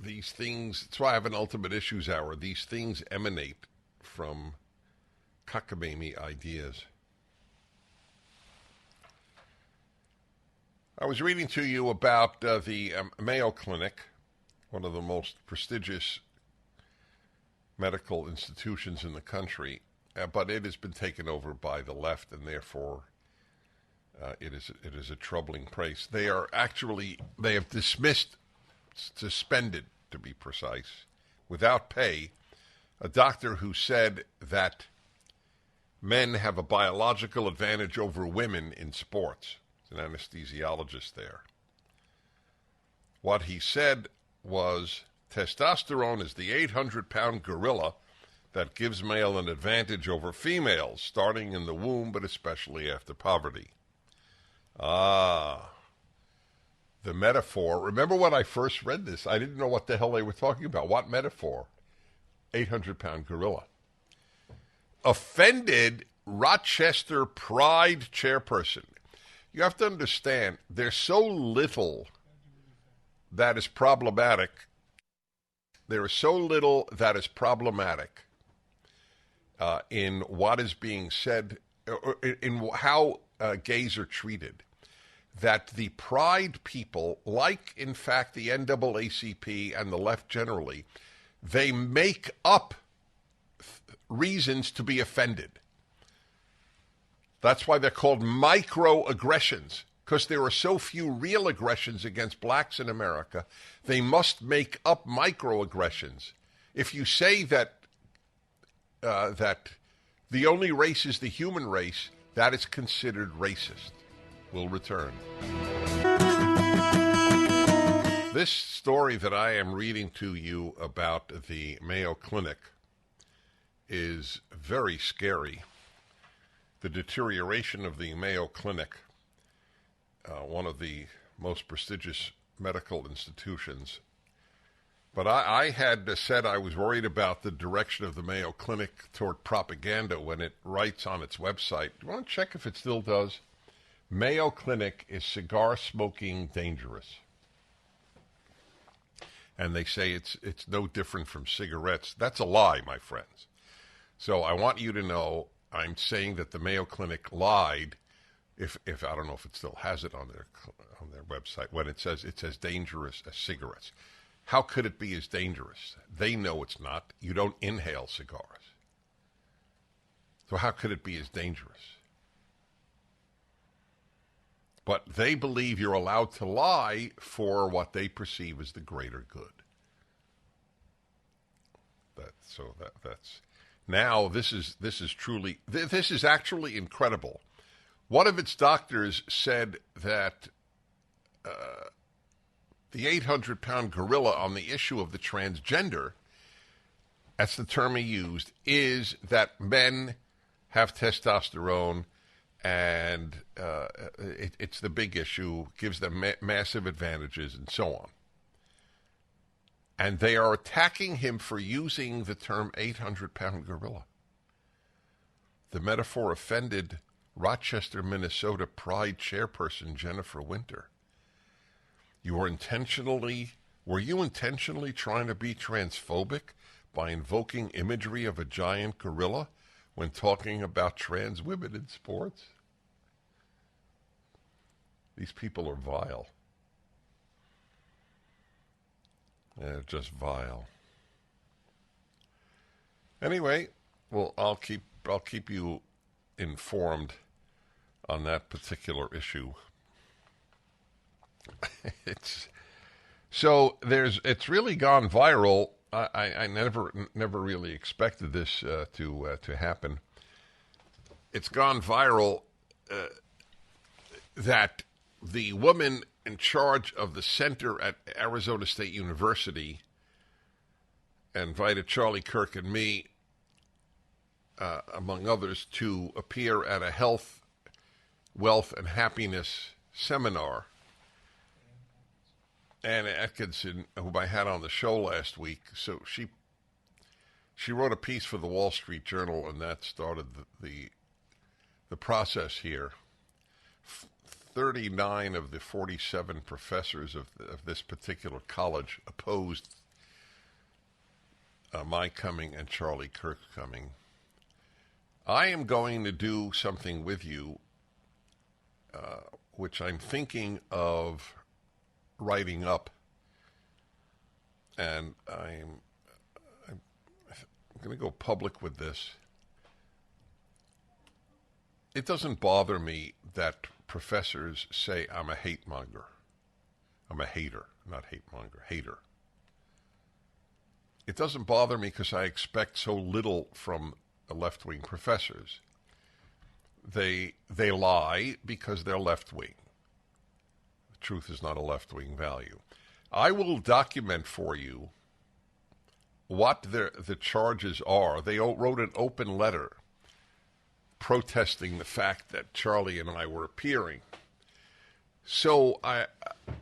these things, that's why I have an Ultimate Issues Hour. These things emanate from cockamamie ideas. I was reading to you about the Mayo Clinic, one of the most prestigious medical institutions in the country, but it has been taken over by the left, and therefore it is a troubling place. They have dismissed, suspended, to be precise, without pay, a doctor who said that men have a biological advantage over women in sports. It's an anesthesiologist there. What he said was, testosterone is the 800-pound gorilla that gives male an advantage over females, starting in the womb, but especially after poverty. Ah, the metaphor. Remember when I first read this, I didn't know what the hell they were talking about. What metaphor? 800-pound gorilla. Offended Rochester Pride chairperson. You have to understand, there's so little that is problematic. There is so little that is problematic in what is being said, in how gays are treated, that the Pride people, like, in fact, the NAACP and the left generally, they make up reasons to be offended. That's why they're called microaggressions, because there are so few real aggressions against blacks in America. They must make up microaggressions. If you say that that the only race is the human race, that is considered racist. We'll return. This story that I am reading to you about the Mayo Clinic is very scary. The deterioration of the Mayo Clinic, one of the most prestigious medical institutions. But I had said I was worried about the direction of the Mayo Clinic toward propaganda when it writes on its website. Do you want to check if it still does? Mayo Clinic is cigar smoking dangerous. And they say it's no different from cigarettes. That's a lie, my friends. So I want you to know I'm saying that the Mayo Clinic lied. If I don't know if it still has it on their website when it says it's as dangerous as cigarettes. How could it be as dangerous? They know it's not. You don't inhale cigars. So how could it be as dangerous? But they believe you're allowed to lie for what they perceive as the greater good. That's now this is actually incredible. One of its doctors said that the 800-pound gorilla on the issue of the transgender, that's the term he used, is that men have testosterone, and it's the big issue, gives them massive advantages, and so on. And they are attacking him for using the term 800-pound gorilla. The metaphor offended Rochester, Minnesota Pride chairperson Jennifer Winter. Were you intentionally trying to be transphobic by invoking imagery of a giant gorilla when talking about trans women in sports? These people are vile. They're just vile. Anyway, well, I'll keep you informed on that particular issue. It's really gone viral. I never really expected this to happen. It's gone viral that the woman in charge of the center at Arizona State University invited Charlie Kirk and me, among others, to appear at a health, wealth, and happiness seminar. Anna Atkinson, whom I had on the show last week, so she wrote a piece for the Wall Street Journal, and that started the process here. 39 of the 47 professors of this particular college opposed my coming and Charlie Kirk's coming. I am going to do something with you, which I'm thinking of writing up, and I'm going to go public with this. It doesn't bother me that professors say I'm a hate monger. I'm a hater, not hate monger, hater. It doesn't bother me because I expect so little from left-wing professors. They lie because they're left-wing. Truth is not a left-wing value. I will document for you what the charges are. They wrote an open letter protesting the fact that Charlie and I were appearing. So,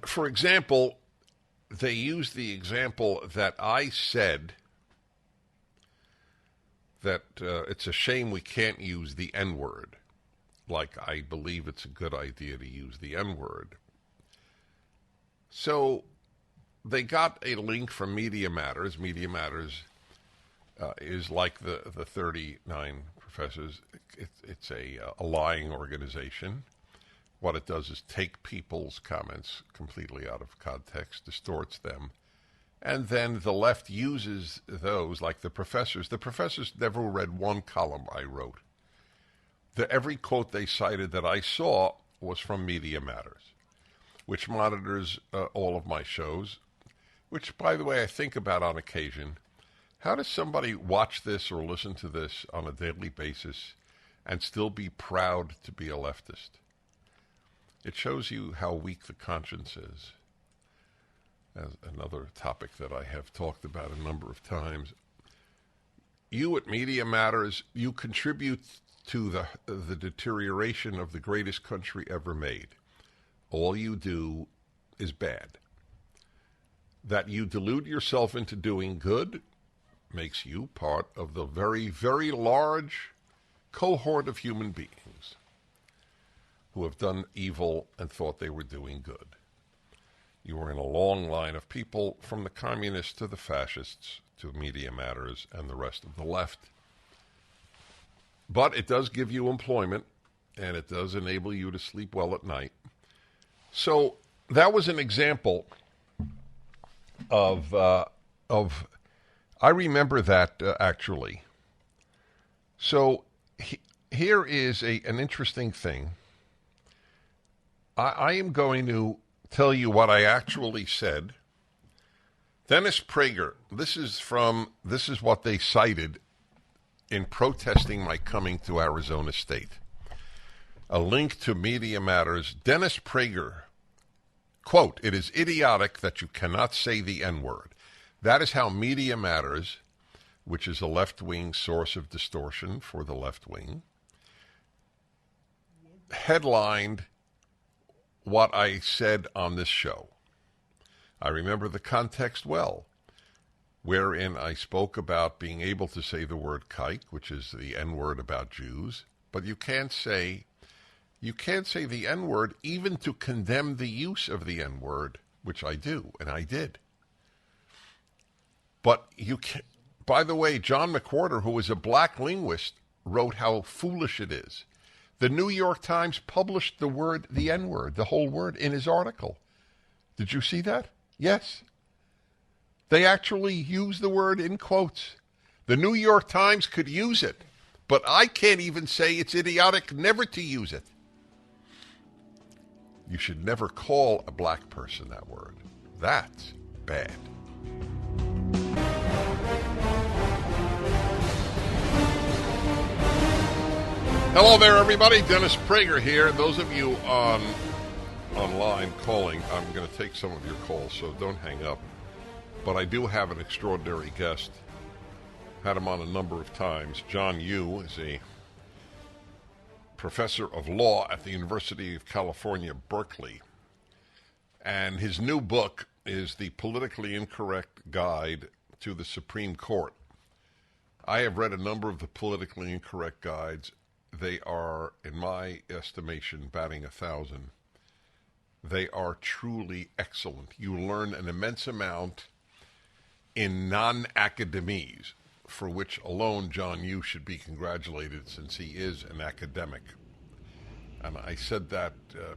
for example, they used the example that I said that it's a shame we can't use the N-word, like I believe it's a good idea to use the N-word. So they got a link from Media Matters. Media Matters is like the 39 professors. It's a lying organization. What it does is take people's comments completely out of context, distorts them, and then the left uses those, like the professors. The professors never read one column I wrote. Every quote they cited that I saw was from Media Matters, which monitors all of my shows, which, by the way, I think about on occasion. How does somebody watch this or listen to this on a daily basis and still be proud to be a leftist? It shows you how weak the conscience is. As another topic that I have talked about a number of times. You at Media Matters, you contribute to the deterioration of the greatest country ever made. All you do is bad. That you delude yourself into doing good makes you part of the very, very large cohort of human beings who have done evil and thought they were doing good. You are in a long line of people, from the communists to the fascists to Media Matters and the rest of the left. But it does give you employment, and it does enable you to sleep well at night. So that was an example of I remember that actually. So here is an interesting thing. I am going to tell you what I actually said. Dennis Prager, this is what they cited in protesting my coming to Arizona State. A link to Media Matters. Dennis Prager, quote, "It is idiotic that you cannot say the N-word." That is how Media Matters, which is a left-wing source of distortion for the left wing, headlined what I said on this show. I remember the context well, wherein I spoke about being able to say the word kike, which is the N-word about Jews, but you can't say the N-word even to condemn the use of the N-word, which I do, and I did. But you can, by the way, John McWhorter, who is a black linguist, wrote how foolish it is. The New York Times published the N-word, the whole word, in his article. Did you see that? Yes. They actually use the word in quotes. The New York Times could use it, but I can't even say it's idiotic never to use it. You should never call a black person that word. That's bad. Hello there, everybody. Dennis Prager here. Those of you online calling, I'm going to take some of your calls, so don't hang up. But I do have an extraordinary guest. Had him on a number of times. John Yoo is a professor of law at the University of California, Berkeley. And his new book is The Politically Incorrect Guide to the Supreme Court. I have read a number of the politically incorrect guides. They are, in my estimation, batting 1,000. They are truly excellent. You learn an immense amount in non-academies, for which alone John Yoo should be congratulated, since he is an academic. And I said that,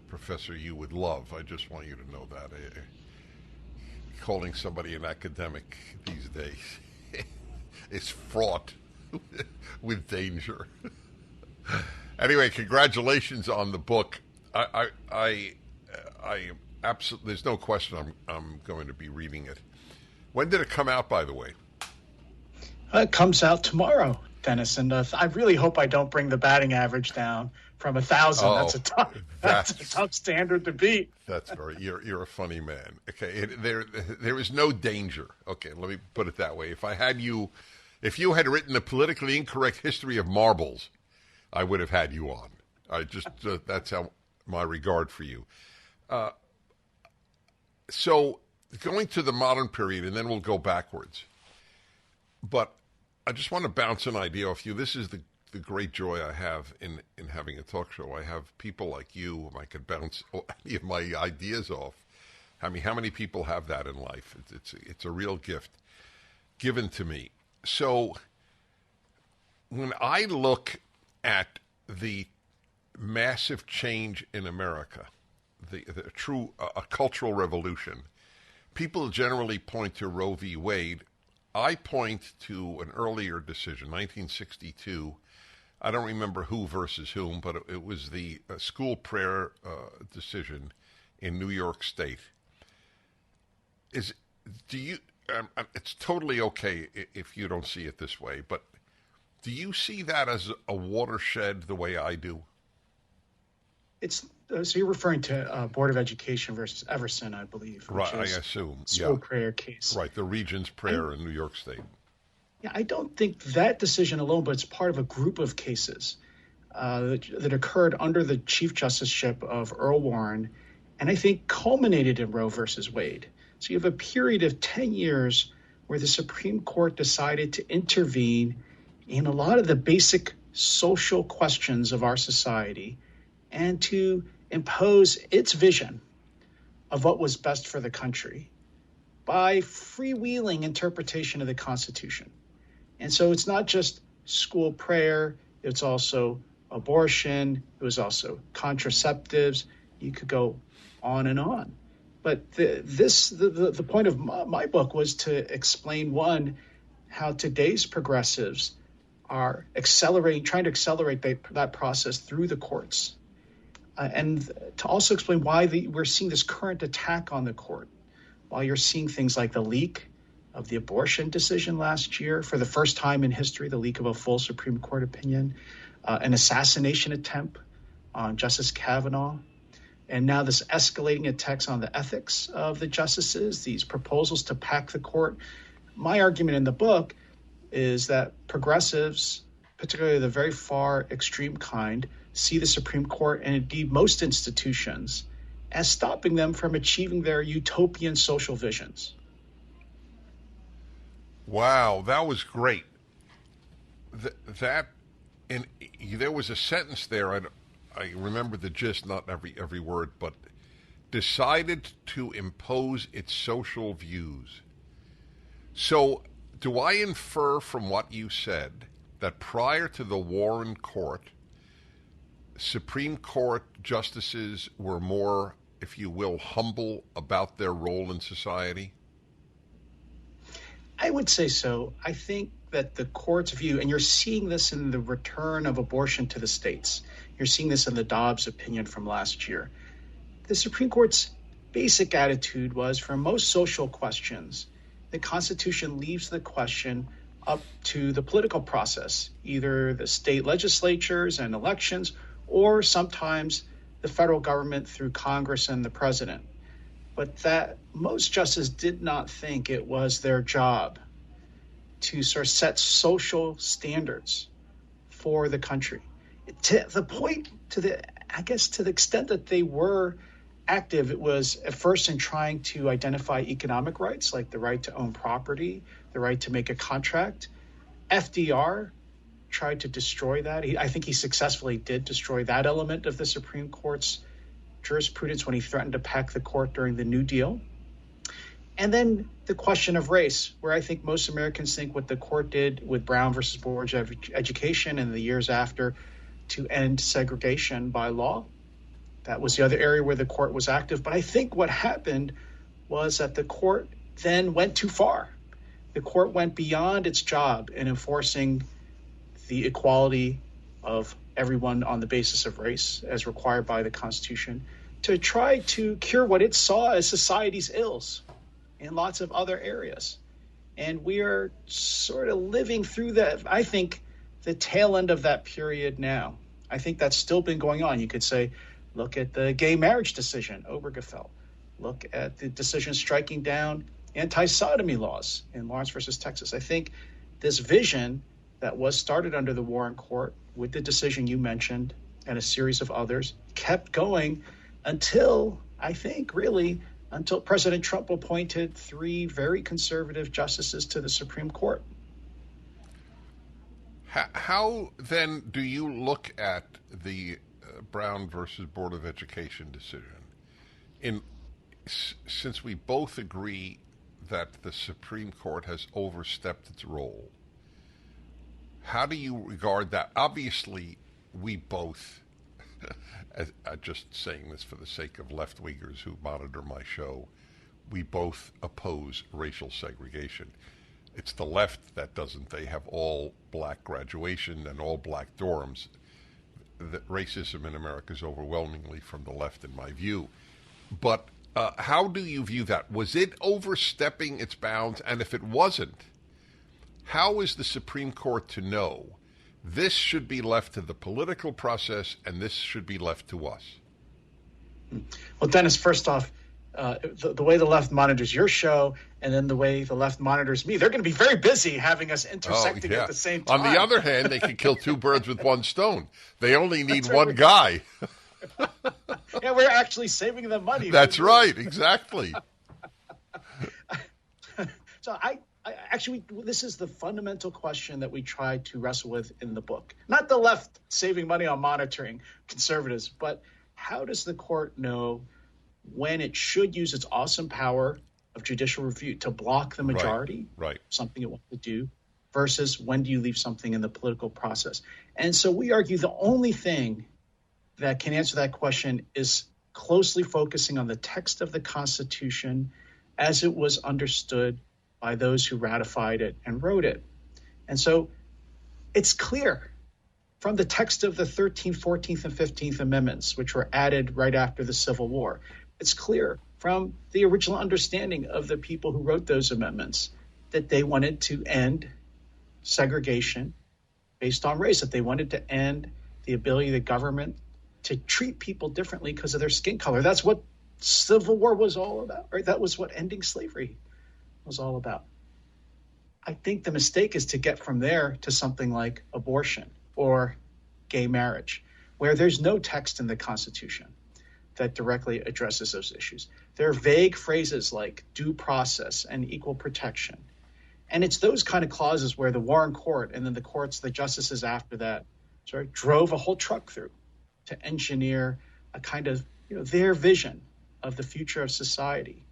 Professor, you would love. I just want you to know that. Calling somebody an academic these days is fraught with danger. Anyway, congratulations on the book. I absolutely, there's no question I'm going to be reading it. When did it come out, by the way? It comes out tomorrow, Dennis, and I really hope I don't bring the batting average down from 1,000. Oh, that's a tough standard to beat. That's you're a funny man. Okay, there is no danger. Okay, let me put it that way. If you had written a politically incorrect history of marbles, I would have had you on. I just that's how my regard for you. So going to the modern period, and then we'll go backwards. But I just want to bounce an idea off you. This is the great joy I have in having a talk show. I have people like you whom I could bounce any of my ideas off. I mean, how many people have that in life? It's a real gift given to me. So when I look at the massive change in America, the true cultural revolution, people generally point to Roe v. Wade. I point to an earlier decision, 1962. I don't remember who versus whom, but it was the school prayer decision in New York State. It's totally okay if you don't see it this way, but do you see that as a watershed the way I do? It's So you're referring to Board of Education versus Everson, I believe. Right, I assume. School prayer case. Right, the Regent's Prayer in New York State. Yeah, I don't think that decision alone, but it's part of a group of cases that occurred under the Chief Justiceship of Earl Warren, and I think culminated in Roe versus Wade. So you have a period of 10 years where the Supreme Court decided to intervene in a lot of the basic social questions of our society and to impose its vision of what was best for the country by freewheeling interpretation of the Constitution. And so it's not just school prayer, it's also abortion, it was also contraceptives. You could go on and on. But the point of my book was to explain, one, how today's progressives are trying to accelerate that process through the courts. And to also explain why we're seeing this current attack on the court, while you're seeing things like the leak of the abortion decision last year, for the first time in history, the leak of a full Supreme Court opinion, an assassination attempt on Justice Kavanaugh, and now this escalating attacks on the ethics of the justices, these proposals to pack the court. My argument in the book is that progressives, particularly the very far extreme kind, see the Supreme Court and indeed most institutions as stopping them from achieving their utopian social visions. Wow, that was great. There was a sentence there, I remember the gist, not every word, but decided to impose its social views. So do I infer from what you said that prior to the Warren Court, Supreme Court justices were more, if you will, humble about their role in society? I would say so. I think that the court's view, and you're seeing this in the return of abortion to the states, you're seeing this in the Dobbs opinion from last year. The Supreme Court's basic attitude was, for most social questions, the Constitution leaves the question up to the political process, either the state legislatures and elections, or sometimes the federal government through Congress and the president. But that most justices did not think it was their job to sort of set social standards for the country. To the point, to the extent that they were active, it was at first in trying to identify economic rights, like the right to own property, the right to make a contract. FDR tried to destroy that. I think he successfully did destroy that element of the Supreme Court's jurisprudence when he threatened to pack the court during the New Deal. And then the question of race, where I think most Americans think what the court did with Brown versus Board of Education in the years after to end segregation by law. That was the other area where the court was active. But I think what happened was that the court then went too far. The court went beyond its job in enforcing the equality of everyone on the basis of race as required by the Constitution to try to cure what it saw as society's ills in lots of other areas. And we are sort of living through that, I think, the tail end of that period now. I think that's still been going on. You could say, look at the gay marriage decision, Obergefell. Look at the decision striking down anti-sodomy laws in Lawrence versus Texas. I think this vision that was started under the Warren Court with the decision you mentioned and a series of others kept going until, I think, really, until President Trump appointed 3 very conservative justices to the Supreme Court. How then do you look at the Brown versus Board of Education decision? Since we both agree that the Supreme Court has overstepped its role, how do you regard that? Obviously, we both, I'm just saying this for the sake of left-wingers who monitor my show, we both oppose racial segregation. It's the left that doesn't. They have all black graduation and all black dorms. The racism in America is overwhelmingly from the left, in my view. But how do you view that? Was it overstepping its bounds? And if it wasn't, how is the Supreme Court to know this should be left to the political process and this should be left to us? Well, Dennis, first off, the way the left monitors your show and then the way the left monitors me, they're going to be very busy having us intersecting at the same time. On the other hand, they can kill two birds with one stone. They only need one guy. Yeah, we're actually saving them money. That's right, exactly. So I actually, this is the fundamental question that we try to wrestle with in the book. Not the left saving money on monitoring conservatives, but how does the court know when it should use its awesome power of judicial review to block the majority, right. something it wants to do, versus when do you leave something in the political process? And so we argue the only thing that can answer that question is closely focusing on the text of the Constitution as it was understood by those who ratified it and wrote it. And so it's clear from the text of the 13th, 14th, and 15th Amendments, which were added right after the Civil War. It's clear from the original understanding of the people who wrote those amendments that they wanted to end segregation based on race, that they wanted to end the ability of the government to treat people differently because of their skin color. That's what Civil War was all about, right? That was what ending slavery was all about. I think the mistake is to get from there to something like abortion or gay marriage, where there's no text in the Constitution that directly addresses those issues. There are vague phrases like due process and equal protection. And it's those kind of clauses where the Warren Court and then the courts, the justices after that, sort of drove a whole truck through to engineer a kind of, their vision of the future of society,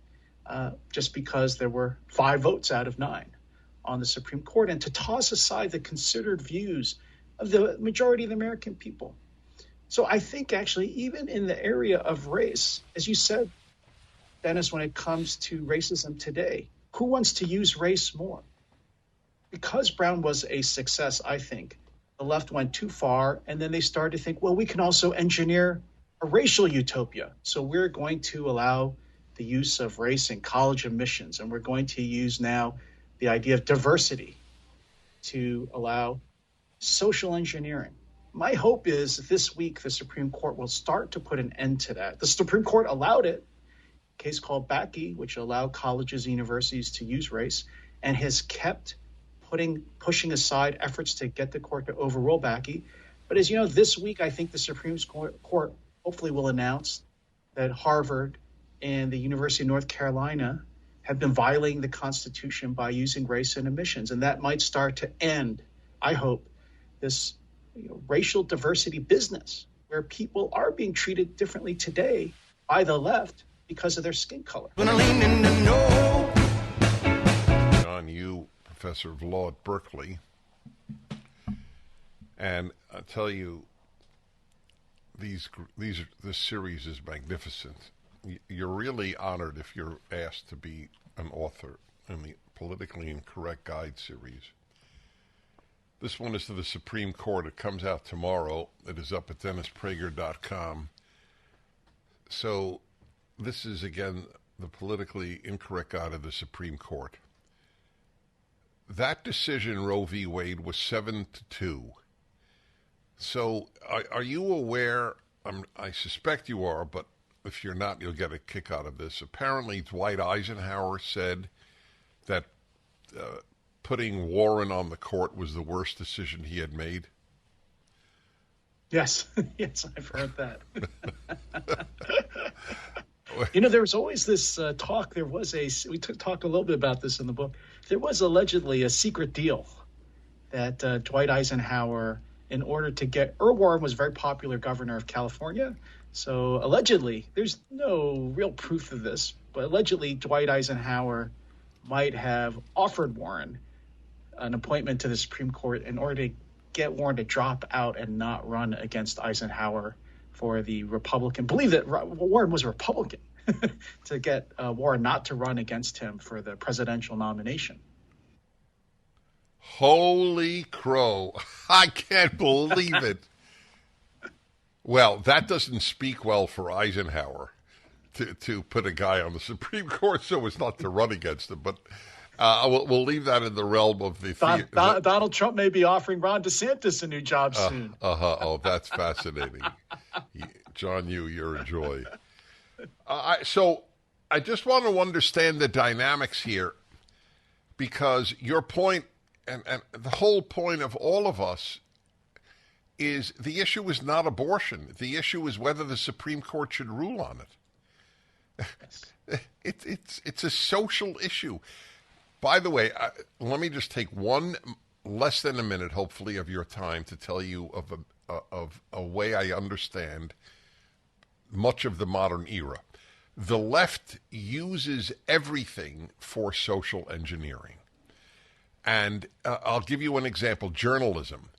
just because there were 5 votes out of 9 on the Supreme Court, and to toss aside the considered views of the majority of the American people. So I think actually even in the area of race, as you said, Dennis, when it comes to racism today, who wants to use race more? Because Brown was a success, I think, the left went too far, and then they started to think, well, we can also engineer a racial utopia. So we're going to allow the use of race in college admissions, and we're going to use now the idea of diversity to allow social engineering. My hope is that this week the Supreme Court will start to put an end to that. The Supreme Court allowed it, a case called Bakke, which allowed colleges and universities to use race, and has kept pushing aside efforts to get the court to overrule Bakke. But as you know, this week I think the Supreme Court hopefully will announce that Harvard and the University of North Carolina have been violating the Constitution by using race in admissions. And that might start to end, I hope, this racial diversity business where people are being treated differently today by the left because of their skin color. John, you, professor of law at Berkeley, and I tell you, this series is magnificent. You're really honored if you're asked to be an author in the Politically Incorrect Guide series. This one is to the Supreme Court. It comes out tomorrow. It is up at DennisPrager.com. So this is, again, the Politically Incorrect Guide of the Supreme Court. That decision, Roe v. Wade, was 7-2. So are you aware, I suspect you are, but if you're not, you'll get a kick out of this. Apparently, Dwight Eisenhower said that putting Warren on the court was the worst decision he had made. Yes, yes, I've heard that. There was always this talk. We talked a little bit about this in the book. There was allegedly a secret deal that Dwight Eisenhower, in order to get, Earl Warren was a very popular governor of California. So allegedly, there's no real proof of this, but allegedly Dwight Eisenhower might have offered Warren an appointment to the Supreme Court in order to get Warren to drop out and not run against Eisenhower for the Republican. Believe that Warren was a Republican to get Warren not to run against him for the presidential nomination. Holy crow. I can't believe it. Well, that doesn't speak well for Eisenhower to put a guy on the Supreme Court so as not to run against him. But we'll leave that in the realm of the... Donald Trump may be offering Ron DeSantis a new job soon. Oh, that's fascinating. John, you're a joy. So I just want to understand the dynamics here, because your point and the whole point of all of us is the issue is not abortion. The issue is whether the Supreme Court should rule on it. Yes. It's a social issue. By the way, let me just take less than a minute, hopefully, of your time to tell you of a way I understand much of the modern era. The left uses everything for social engineering. And I'll give you an example, journalism.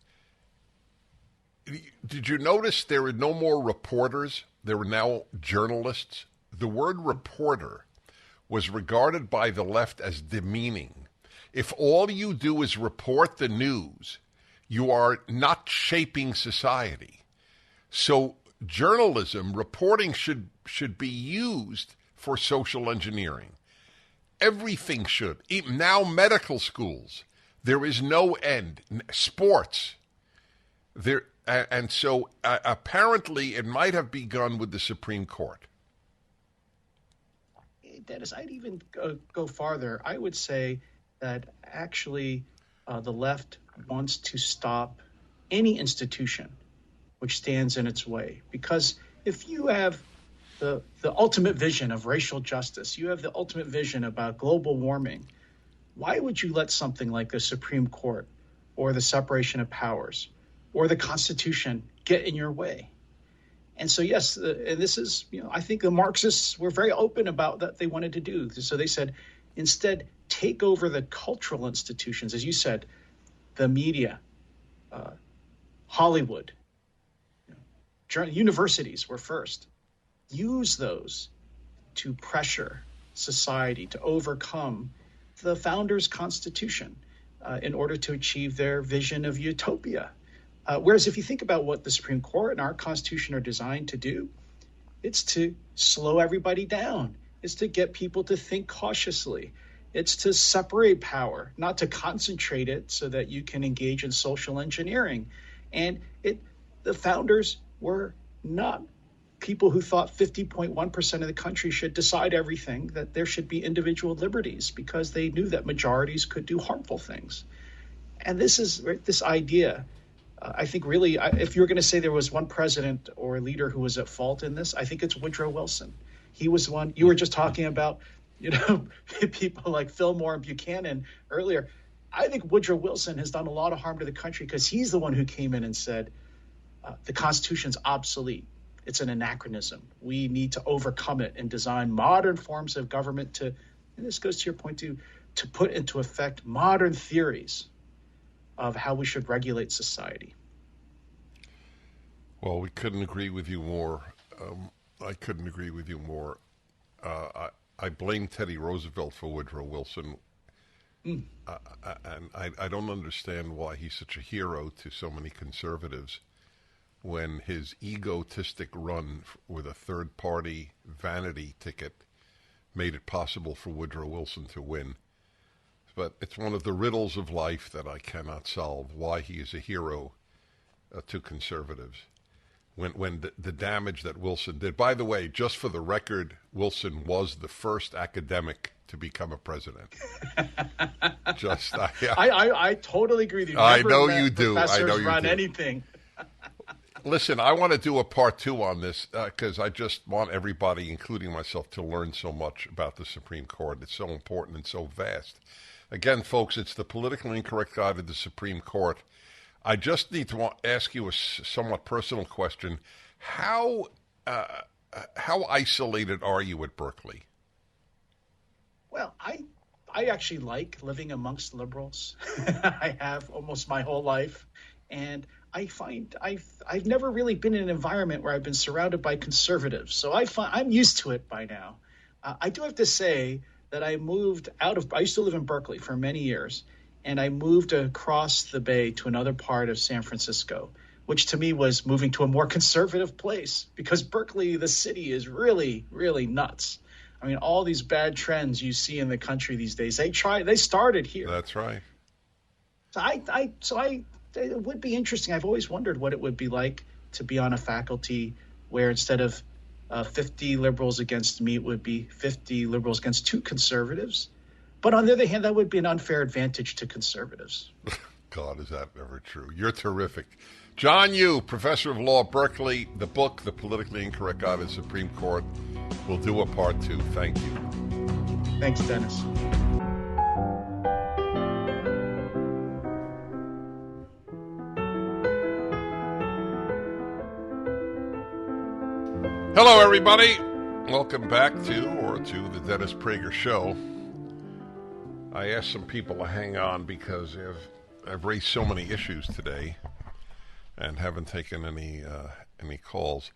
Did you notice there are no more reporters? There are now journalists. The word reporter was regarded by the left as demeaning. If all you do is report the news, you are not shaping society. So journalism, reporting should be used for social engineering. Everything should. Even now medical schools, there is no end. Sports, there, and so apparently it might have begun with the Supreme Court. Dennis, I'd even go farther. I would say that actually the left wants to stop any institution which stands in its way. Because if you have the ultimate vision of racial justice, you have the ultimate vision about global warming, why would you let something like the Supreme Court or the separation of powers or the Constitution get in your way? And so, yes, and this is, I think the Marxists were very open about that they wanted to do. So they said, instead, take over the cultural institutions, as you said, the media, Hollywood, universities were first. Use those to pressure society to overcome the founders' Constitution in order to achieve their vision of utopia. Whereas if you think about what the Supreme Court and our Constitution are designed to do, it's to slow everybody down. It's to get people to think cautiously. It's to separate power, not to concentrate it so that you can engage in social engineering. And the founders were not people who thought 50.1% of the country should decide everything, that there should be individual liberties, because they knew that majorities could do harmful things. And this idea, I think really, if you're going to say there was one president or leader who was at fault in this, I think it's Woodrow Wilson. He was one. You were just talking about, people like Fillmore and Buchanan earlier. I think Woodrow Wilson has done a lot of harm to the country because he's the one who came in and said, the Constitution's obsolete. It's an anachronism. We need to overcome it and design modern forms of government and this goes to your point too, to put into effect modern theories of how we should regulate society. Well, we couldn't agree with you more. I couldn't agree with you more. I blame Teddy Roosevelt for Woodrow Wilson. And I don't understand why he's such a hero to so many conservatives when his egotistic run with a third-party vanity ticket made it possible for Woodrow Wilson to win. But it's one of the riddles of life that I cannot solve, why he is a hero to conservatives. When the damage that Wilson did. By the way, just for the record, Wilson was the first academic to become a president. I totally agree with you. I know you do. I know you run do. Anything. Listen, I want to do a part 2 on this because I just want everybody, including myself, to learn so much about the Supreme Court. It's so important and so vast. Again, folks, it's the Politically Incorrect Guide to the Supreme Court. I just need to ask you a somewhat personal question. How isolated are you at Berkeley? Well, I actually like living amongst liberals. I have almost my whole life. And I find I've never really been in an environment where I've been surrounded by conservatives. So I'm used to it by now. I do have to say that I used to live in Berkeley for many years, and I moved across the bay to another part of San Francisco, which to me was moving to a more conservative place because Berkeley, the city, is really, really nuts. I mean, all these bad trends you see in the country these days, they started here. That's right. So it would be interesting. I've always wondered what it would be like to be on a faculty where instead of 50 liberals against me would be 50 liberals against 2 conservatives. But on the other hand, that would be an unfair advantage to conservatives. God, is that ever true? You're terrific. John Yoo, professor of law at Berkeley. The book, The Politically Incorrect Guide to the Supreme Court. We'll do a part 2. Thank you. Thanks, Dennis. Hello, everybody. Welcome back to the Dennis Prager Show. I asked some people to hang on because I've raised so many issues today and haven't taken any calls.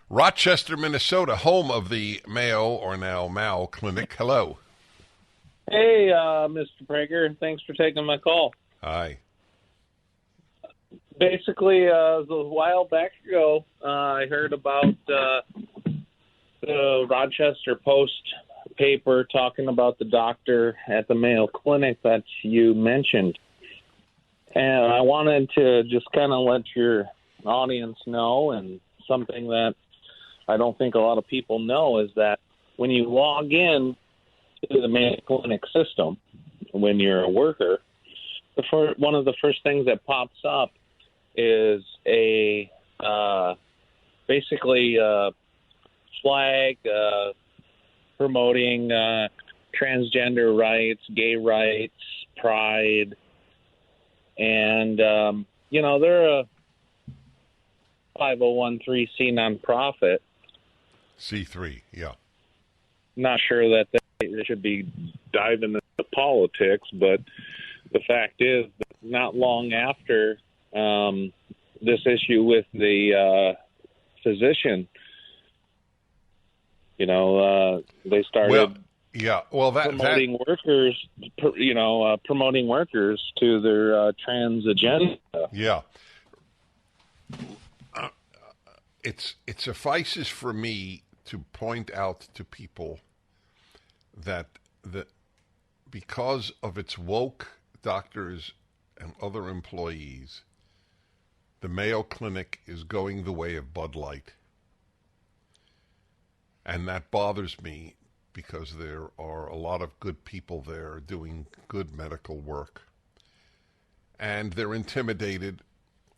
Rochester, Minnesota, home of the Mayo, or now Mao, Clinic. Hello. Hey, Mr. Prager. Thanks for taking my call. Hi. Basically, a while back ago, I heard about the Rochester Post paper talking about the doctor at the Mayo Clinic that you mentioned. And I wanted to just kind of let your audience know, and something that I don't think a lot of people know is that when you log in to the Mayo Clinic system, when you're a worker, one of the first things that pops up is basically a flag promoting transgender rights, gay rights, pride, and they're a 501(c)(3) nonprofit. C3, yeah. Not sure that they should be diving into politics, but the fact is that not long after this issue with the physician, they started promoting workers, promoting workers to their trans agenda. Yeah. It suffices for me to point out to people that because of its woke doctors and other employees, the Mayo Clinic is going the way of Bud Light. And that bothers me because there are a lot of good people there doing good medical work. And they're intimidated.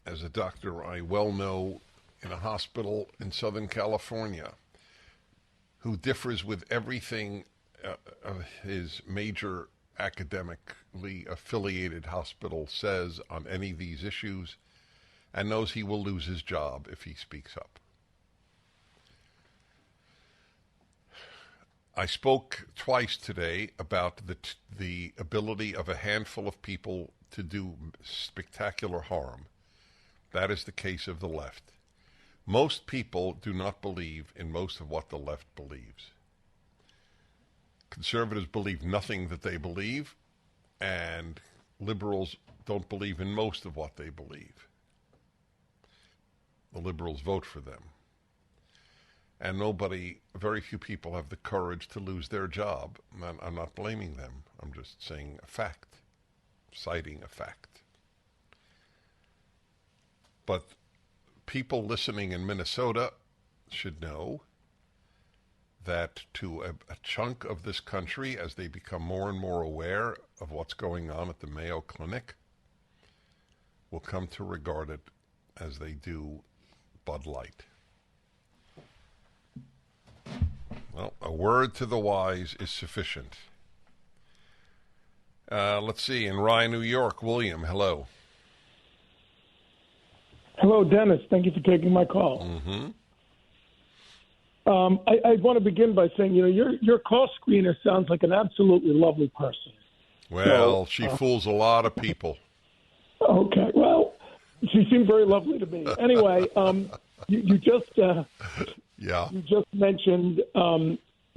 As a doctor I well know in a hospital in Southern California who differs with everything his major academically affiliated hospital says on any of these issues, and knows he will lose his job if he speaks up. I spoke twice today about the ability of a handful of people to do spectacular harm. That is the case of the left. Most people do not believe in most of what the left believes. Conservatives believe nothing that they believe, and liberals don't believe in most of what they believe. The liberals vote for them. And very few people have the courage to lose their job. I'm not blaming them. I'm just saying a fact, citing a fact. But people listening in Minnesota should know that to a chunk of this country, as they become more and more aware of what's going on at the Mayo Clinic, will come to regard it as they do Bud Light. Well, a word to the wise is sufficient. Let's see, in Rye, New York, William, hello. Hello, Dennis. Thank you for taking my call. Mm-hmm. I want to begin by saying, your call screener sounds like an absolutely lovely person. Well, she fools a lot of people. Okay, well, she seemed very lovely to me. Anyway, you just mentioned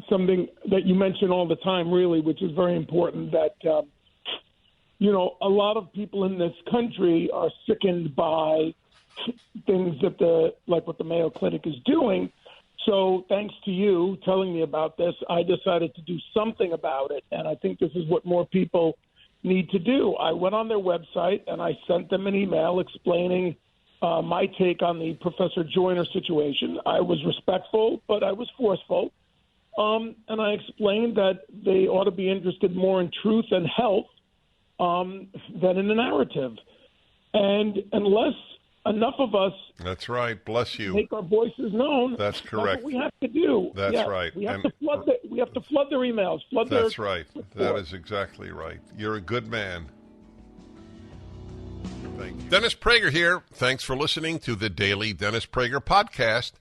something that you mention all the time, really, which is very important, that, a lot of people in this country are sickened by things like what the Mayo Clinic is doing. So thanks to you telling me about this, I decided to do something about it, and I think this is what more people need to do. I went on their website, and I sent them an email explaining my take on the Professor Joyner situation. I was respectful, but I was forceful. And I explained that they ought to be interested more in truth and health than in the narrative. And unless enough of us That's right. Bless you. make our voices known, That's correct. That's what we have to do. That's right. We have And to flood their emails. That's right. That is exactly right. You're a good man. Thank you. Dennis Prager here. Thanks for listening to the Daily Dennis Prager Podcast.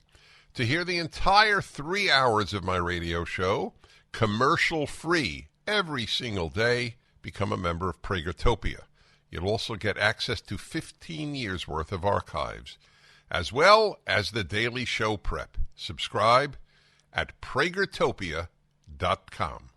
To hear the entire 3 hours of my radio show, commercial-free, every single day, become a member of Pragertopia. You'll also get access to 15 years' worth of archives, as well as the daily show prep. Subscribe at pragertopia.com.